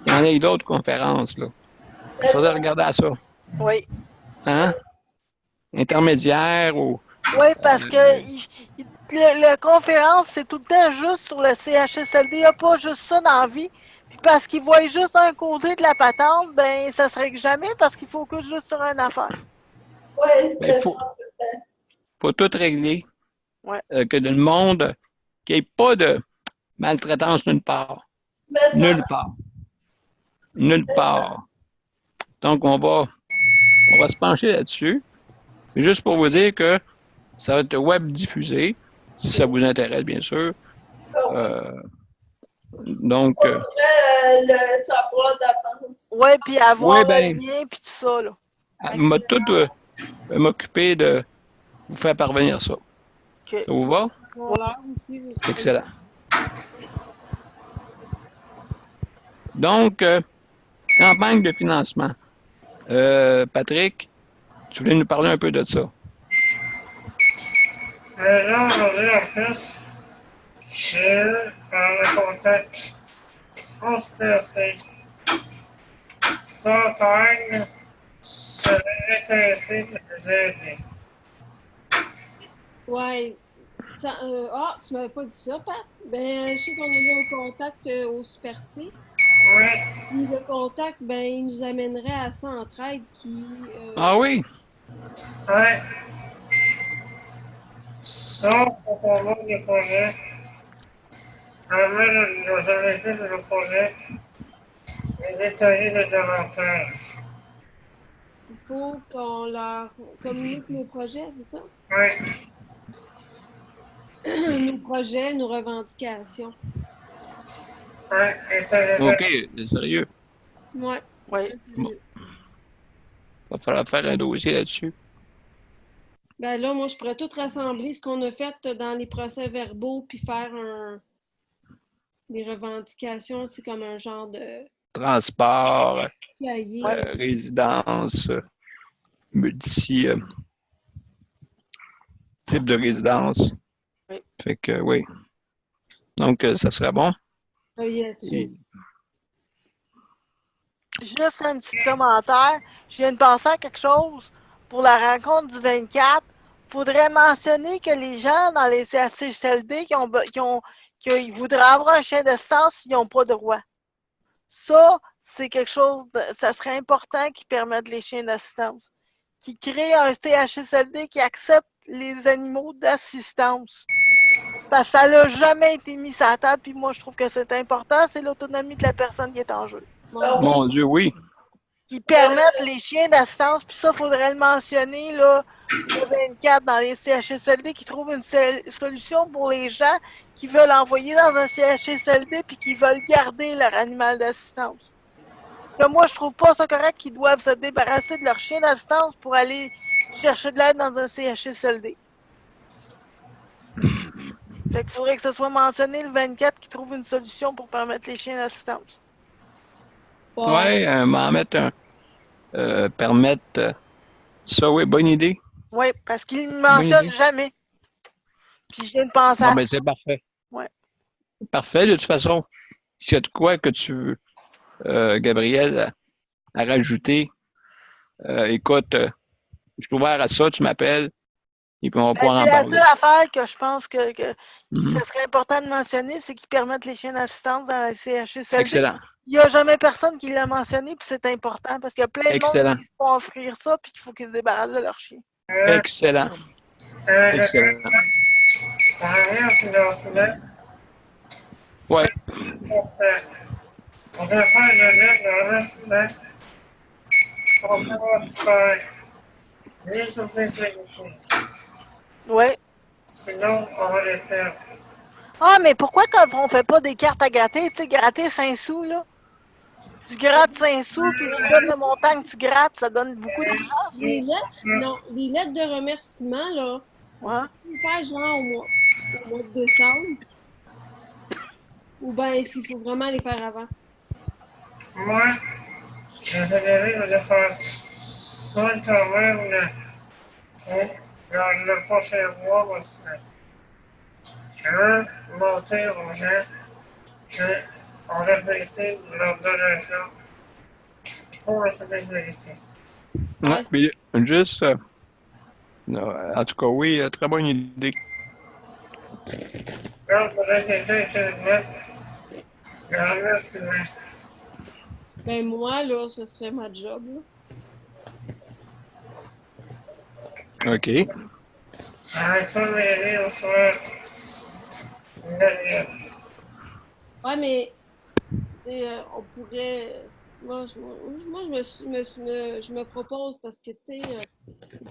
qu'il y en ait d'autres conférences, là. Il faudrait regarder à ça. Oui. Hein? Intermédiaire ou... Oui, parce que la conférence, c'est tout le temps juste sur le CHSLD. Il n'y a pas juste ça dans la vie. Puis parce qu'ils voient juste un côté de la patente, ben ça se règle jamais parce qu'il faut que juste sur une affaire. Oui, Ben, c'est faut tout régler. Ouais. Que le monde, qu'il n'y ait pas de maltraitance nulle part. Nulle part. Nulle part. Donc, on va se pencher là-dessus. Juste pour vous dire que ça va être web diffusé, si ça vous intéresse, bien sûr. Donc, le savoir d'avance. Oui, puis avoir Oui, le ben. lien, puis tout ça, là. m'a tout m'occuper de vous faire parvenir ça. OK. Ça vous va? L'heure aussi. Excellent. Donc, campagne de financement. Patrick, tu voulais nous parler un peu de ça? Mais là, aujourd'hui, en plus, j'ai eu un contact conspiracy. Sometime serait intéressé de nous aider. Ouais. Tu m'avais pas dit ça, Pat? Ben, je sais qu'on a eu un contact au Super C. Oui, Puis le contact, ben, il nous amènerait à Centraide qui. Ah oui? oui. Sauf pour pouvoir des projets. Amène nos invités de nos projets et détailler les davantage. Il faut qu'on leur communique nos projets, c'est ça? Oui, nos projets, nos revendications. Ouais, et ça, OK, c'est sérieux. Ouais. Oui. Bon. Va falloir faire un dossier là-dessus. Ben là, moi, je pourrais tout rassembler ce qu'on a fait dans les procès-verbaux puis faire des revendications. C'est comme un genre de Transport, cahier. résidence, multi type de résidence. Oui. Fait que oui. Donc, ça serait bon. là-dessus. Et- Juste un petit commentaire. Je viens de penser à quelque chose. Pour la rencontre du 24, faudrait mentionner que les gens dans les CHSLD qui voudraient avoir un chien d'assistance, ils n'ont pas de droit. Ça, c'est quelque chose, ça serait important qu'ils permettent les chiens d'assistance. Qu'ils créent un CHSLD qui accepte les animaux d'assistance. Parce que ça n'a jamais été mis sur la table, puis moi, je trouve que c'est important, c'est l'autonomie de la personne qui est en jeu. Ah oui. Mon Dieu, oui. Qui permettent les chiens d'assistance, puis ça, il faudrait le mentionner, là, le 24 dans les CHSLD, qui trouvent une solution pour les gens qui veulent envoyer dans un CHSLD puis qui veulent garder leur animal d'assistance. Parce que moi, je trouve pas ça correct qu'ils doivent se débarrasser de leur chien d'assistance pour aller chercher de l'aide dans un CHSLD. Fait qu'il faudrait que ce soit mentionné le 24 qui trouve une solution pour permettre les chiens d'assistance. Ouais, m'en mettre un. Permettre. Ça, oui, bonne idée. Oui, parce qu'ils ne mentionnent idée. jamais. Puis je viens de penser Bon, à... ben, c'est parfait. Ouais. Parfait, de toute façon. S'il y a de quoi que tu veux, Gabriel, à rajouter, écoute, je suis ouvert à ça, tu m'appelles, et puis on va pouvoir en C'est la parler. seule affaire que je pense que Mhm. ce serait important de mentionner, c'est qu'ils permettent les chiens d'assistance dans la CHSLD. Excellent. Il n'y a jamais personne qui l'a mentionné, puis c'est important parce qu'il y a plein de Excellent. monde qui se font offrir ça, puis qu'il faut qu'ils se débarrassent de leur chien. Excellent. Excellent. Par ailleurs, financement, Ouais. on doit faire une lettre de remerciement pour pouvoir disparaître. Les surprises magnifiques. Oui. Sinon, on va les perdre. Ah, mais pourquoi quand on fait pas des cartes à gratter, tu sais, gratter 5 sous, là? Tu grattes 5 sous, puis tu donnes le montant que tu grattes, ça donne beaucoup d'argent. Les lettres, non, les lettres de remerciement, là, Ouais. on peut faire genre au mois de décembre. Ou bien s'il faut vraiment les faire avant. Moi, j'essaierai de faire ça quand même dans le prochain mois parce que je veux monter aux gens qu'on réfléchit leur donation pour le service médical. Ouais, puis juste, non, en tout cas, oui, très bonne idée. Là, il faudrait que quelqu'un qui le mette dans le remerciement. Ben moi, là, ce serait ma job, là. OK. Ça va être pas mêlé au soir. Daniel. Ouais, mais, tu sais, on pourrait... Moi, je me propose parce que, tu sais,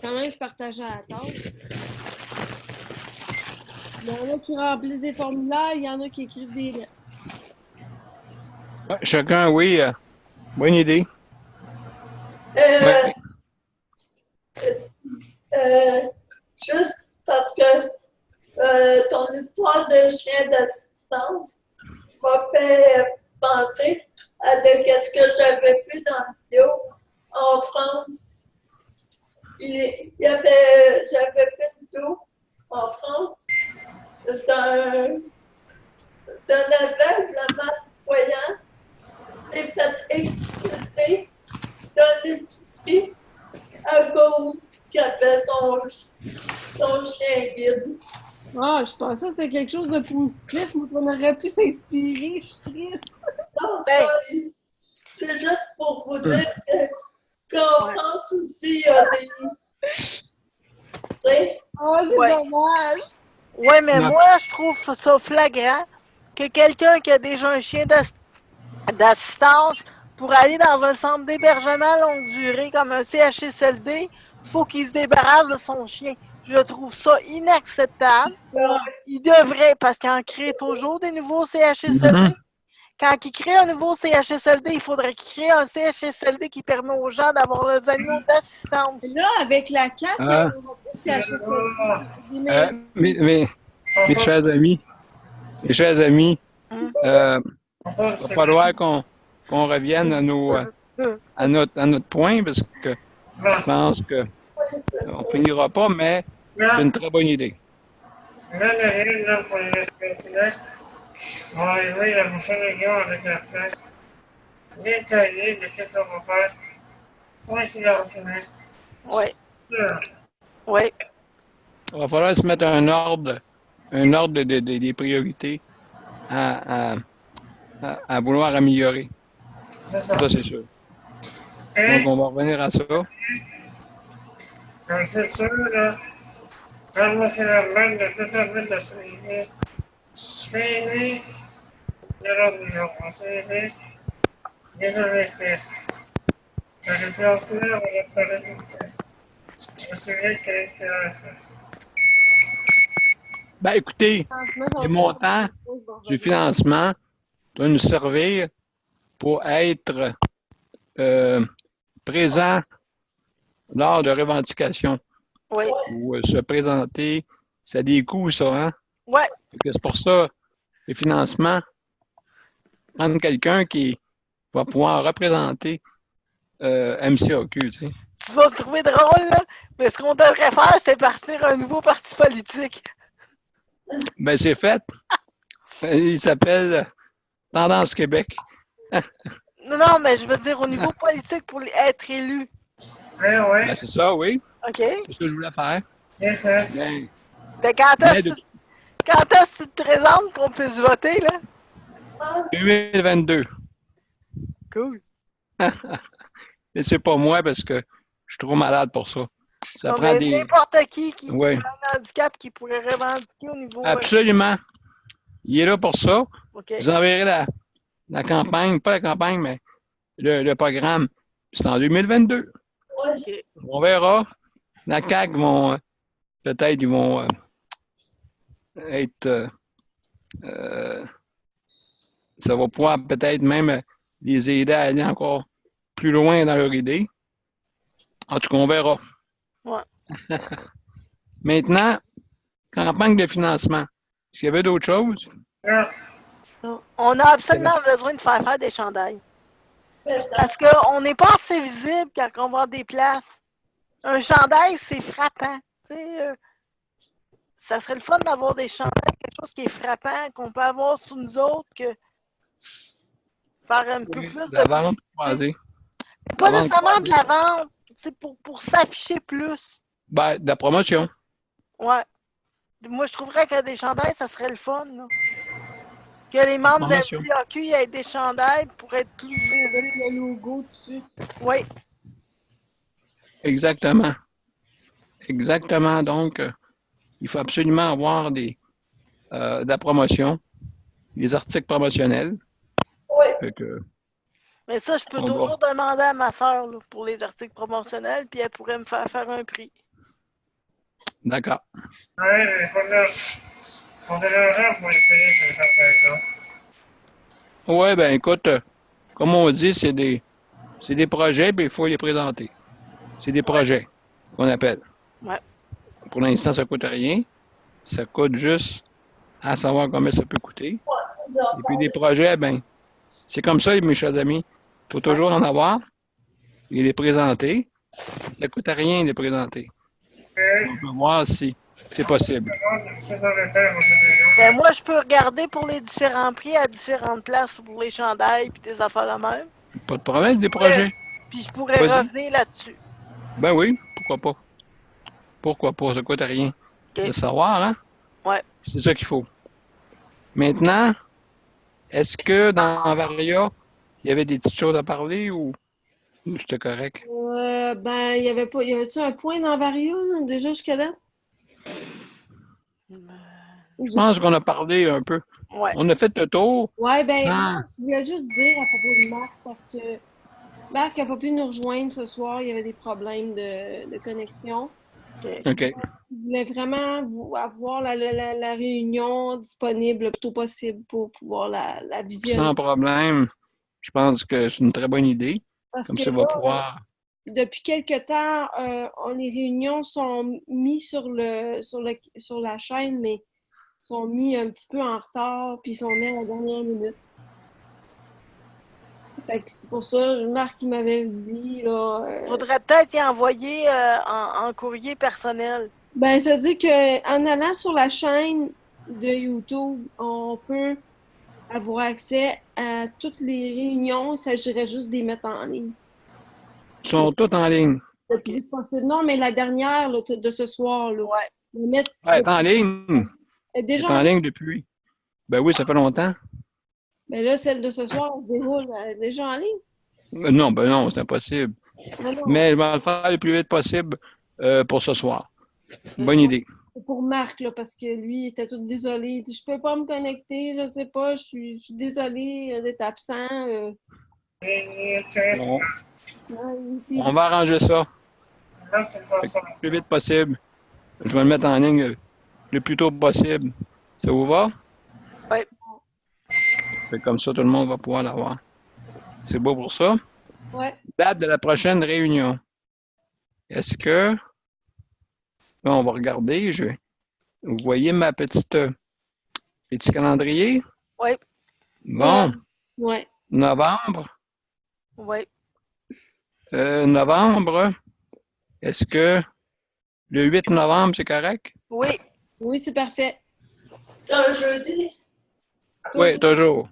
quand même se partager à la tâche. Il y en a qui remplissent des formulaires, il y en a qui écrivent des lettres. Ouais, chacun, oui, bonne idée. Euh, Ouais. Juste parce que ton histoire de chien d'assistance m'a fait penser à ce que j'avais vu dans la vidéo en France. J'avais fait une vidéo en France d'un aveugle malvoyant et fait expulser d'une épicerie à cause qu'il avait son chien guide. Ah, je pensais que c'était quelque chose de positif, mais qu'on aurait pu s'inspirer, je suis triste. Non, Ben. c'est juste pour vous dire qu'en France aussi, il y a des... Tu sais? Ah, c'est Ouais. dommage! Ouais, mais Non. moi, je trouve ça flagrant que quelqu'un qui a déjà un chien d'assistance pour aller dans un centre d'hébergement longue durée comme un CHSLD, faut qu'il se débarrasse de son chien. Je trouve ça inacceptable. Il devrait, parce qu'il en crée toujours des nouveaux CHSLD. Mhm. Quand il crée un nouveau CHSLD, il faudrait qu'il crée un CHSLD qui permet aux gens d'avoir leurs animaux d'assistance. Mais là, avec la CAQ, il y Ah. aura pas CHSLD. Mes chers amis, il va falloir qu'on revienne à notre point parce que je pense qu'on ne finira pas, mais c'est une très bonne idée. Là, derrière, là, pour les spécialistes, on va arriver la prochaine réunion avec la place. Détaillé de qu'est-ce qu'on va faire pour les financements. Oui. Oui. Il va falloir se mettre un ordre des priorités à vouloir améliorer. C'est ça. Ça, c'est sûr. Et Donc, on va revenir à ça. dans le futur, là, quand moi, c'est la même de totalement de suivi de l'ordre du jour. On suivi des objectifs. Le financement, on va parler de suivi que ça. Ben, écoutez, les montants du financement doivent nous servir pour être présents lors de revendications Oui. ou se présenter. Ça a des coûts, ça, hein? Oui. C'est pour ça, le financement, prendre quelqu'un qui va pouvoir représenter MCAQ, tu sais. Tu vas me trouver drôle, là, mais ce qu'on devrait faire, c'est partir un nouveau parti politique. Ben, c'est fait. Il s'appelle Tendance Québec. Non, mais je veux dire au niveau politique pour être élu. Oui, oui, Ben, c'est ça, oui. OK? C'est ce que je voulais faire. c'est fait. Ben, Ben, quand mais est-ce de que tu te présentes qu'on puisse voter, là? 2022. Cool. Et c'est pas moi parce que je suis trop malade pour ça. Ça Non, prend mais des. n'importe qui Oui. a un handicap qui pourrait revendiquer au niveau... Absolument. Il est là pour ça. OK. Je vous enverrai la campagne, pas la campagne, mais le programme. C'est en 2022. OK. On verra. La CAQ vont peut-être ils vont être ça va pouvoir peut-être même les aider à aller encore plus loin dans leur idée. En tout cas, on verra. Ouais. Maintenant, campagne de financement. Est-ce qu'il y avait d'autres choses? Non, On a absolument besoin de faire des chandails. Parce qu'on n'est pas assez visible quand on va des places. Un chandail, c'est frappant. Tu sais, ça serait le fun d'avoir des chandails, quelque chose qui est frappant, qu'on peut avoir sous nous autres, que faire un peu plus La de... vente croisée. Pas la vente nécessairement de la vente, c'est pour s'afficher plus. Ben, de la promotion. Ouais. Moi, je trouverais que des chandails, ça serait le fun. Là. Que les membres de la Promotion. MCAQ aient des chandails pour être plus visibles. Avec le logo dessus. Oui. Exactement. Exactement. Donc, il faut absolument avoir de la promotion, des articles promotionnels. Oui. Fait que, Mais ça, je peux On toujours demander à ma soeur pour les articles promotionnels, puis elle pourrait me faire un prix. d'accord. oui, mais il faut de l'argent pour les payer, c'est ça, par exemple. Oui, ben écoute, comme on dit, c'est des projets, puis il faut les présenter. C'est des projets qu'on appelle. Ouais. Pour l'instant, ça ne coûte rien. Ça coûte juste à savoir combien ça peut coûter. Et puis des projets, ben, c'est comme ça, mes chers amis. Il faut toujours en avoir et les présenter. Ça ne coûte rien de les présenter. On peut voir si c'est possible. Plus dans le temps, on se dit, Ben, moi, je peux regarder pour les différents prix à différentes places pour les chandails puis des affaires de même. Pas de problème, des projets. Puis je pourrais Vas-y. revenir là-dessus. Ben oui, pourquoi pas. Pourquoi pas, ça coûte rien. Ok. De savoir, hein? Ouais. C'est ça qu'il faut. Maintenant, est-ce que dans Varia, il y avait des petites choses à parler ou c'était correct? Ben, il y avait-tu un point dans Varia, là, déjà jusqu'à date? Je pense qu'on a parlé un peu. Ouais. On a fait le tour. Ouais, ben, Ah. je voulais juste dire à propos de Marc, parce que Marc n'a pas pu nous rejoindre ce soir, il y avait des problèmes de connexion. OK. Il voulait vraiment avoir la réunion disponible le plus tôt possible pour pouvoir la visionner. Sans problème. Je pense que c'est une très bonne idée. Parce Comme que ça, on va pouvoir. depuis quelque temps, les réunions sont mises sur la chaîne, mais sont mis un petit peu en retard, puis sont mis à la dernière minute. Fait que c'est pour ça, Marc, il m'avait dit, là, Faudrait peut-être y envoyer en courrier personnel. ben, ça dit qu'en allant sur la chaîne de YouTube, on peut avoir accès à toutes les réunions. Il s'agirait juste de les mettre en ligne. Ils sont tous en ligne. Le plus vite possible. Non, mais la dernière là, de ce soir, là. Ouais. Les mettre Ouais, elle est en ligne. Elle est déjà en en ligne depuis. Ben oui, ça fait longtemps. mais là, celle de ce soir, elle se déroule déjà en ligne. Ben non, c'est impossible. Non, non. Mais je vais le faire le plus vite possible pour ce soir. Bonne idée. C'est pour Marc, là, parce que lui, il était tout désolé. Il dit, je peux pas me connecter, je sais pas, je suis désolé d'être absent. Il était On, Ouais, il- on va arranger ça là qu'il va s'en le plus vite possible. Je vais le mettre en ligne le plus tôt possible. Ça vous va? Oui. Fait comme ça, tout le monde va pouvoir l'avoir. C'est beau pour ça. Ouais. Date de la prochaine réunion. Est-ce que... Là, on va regarder. Vous voyez ma petit calendrier? Oui. Bon. Ouais. Novembre. Oui. Novembre. Est-ce que le 8 novembre, c'est correct? Oui. Oui, c'est parfait. C'est un jeudi. Oui, toujours.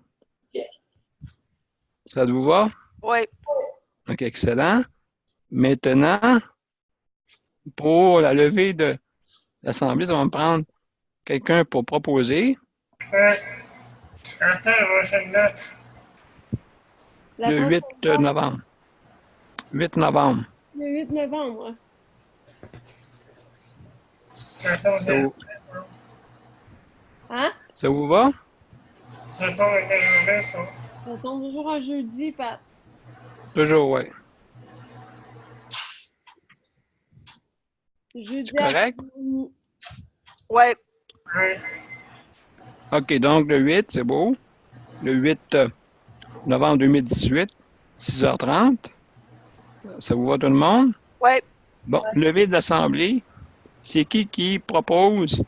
Ça vous va? Oui. OK, excellent. Maintenant, pour la levée de l'Assemblée, ça va me prendre quelqu'un pour proposer. Attends, je note. La Le prochaine 8 novembre. 8 novembre. Le 8 novembre. Ça Ça tombe vous, Hein? ça vous va? ça tombe quelle journée, ça? Ça tombe toujours un jeudi, Pat. Toujours, oui. Jeudi C'est correct? après-midi. Oui. Oui. OK, donc le 8, c'est beau. Le 8 novembre 2018, 6h30. Ça vous va tout le monde? Oui. Bon, levée de l'Assemblée. C'est qui propose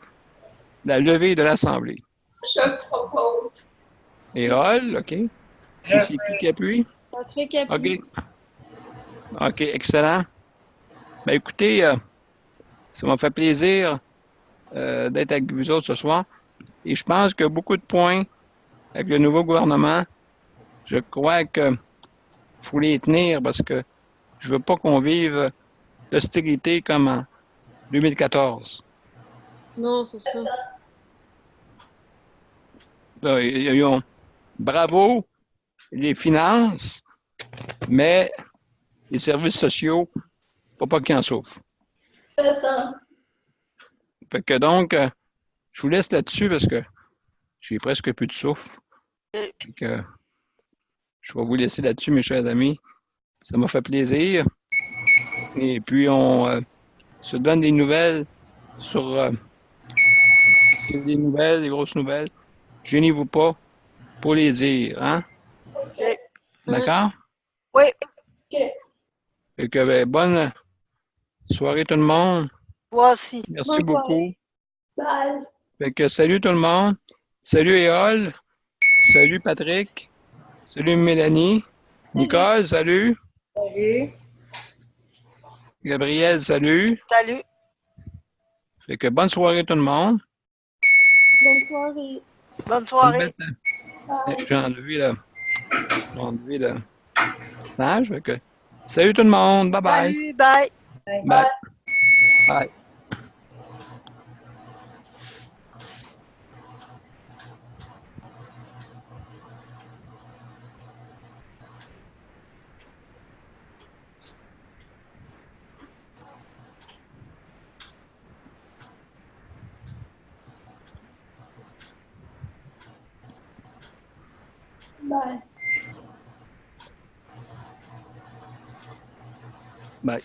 la levée de l'Assemblée? Je propose. Et Hall, OK. Et c'est qui appuie? Patrick OK. appuie. OK, excellent. Ben écoutez, ça m'a fait plaisir d'être avec vous autres ce soir. Et je pense que beaucoup de points avec le nouveau gouvernement, je crois qu'il faut les tenir parce que je veux pas qu'on vive l'austérité comme en 2014. Non, c'est ça. Là, ils ont bravo les finances, mais les services sociaux, faut pas qu'ils en souffrent. Attends. Fait que donc, je vous laisse là-dessus parce que j'ai presque plus de souffle. Fait que je vais vous laisser là-dessus, mes chers amis. Ça m'a fait plaisir. Et puis, on se donne des nouvelles sur des nouvelles, des grosses nouvelles. Gênez-vous pas pour les dire, hein? OK. D'accord? Oui. OK. Fait que, ben, bonne soirée tout le monde. Moi aussi. Merci Bonne soirée. beaucoup. Bye. Fait que salut tout le monde. Salut Éole. Salut Patrick. Salut Mélanie. Nicole, salut. Salut. Gabriel, salut. Salut. Fait que bonne soirée tout le monde. Bonne soirée. Bonne soirée. J'ai enlevé le message. Fait que salut tout le monde. Bye bye. Salut. Bye. Bye. Bye. Bye. Bye.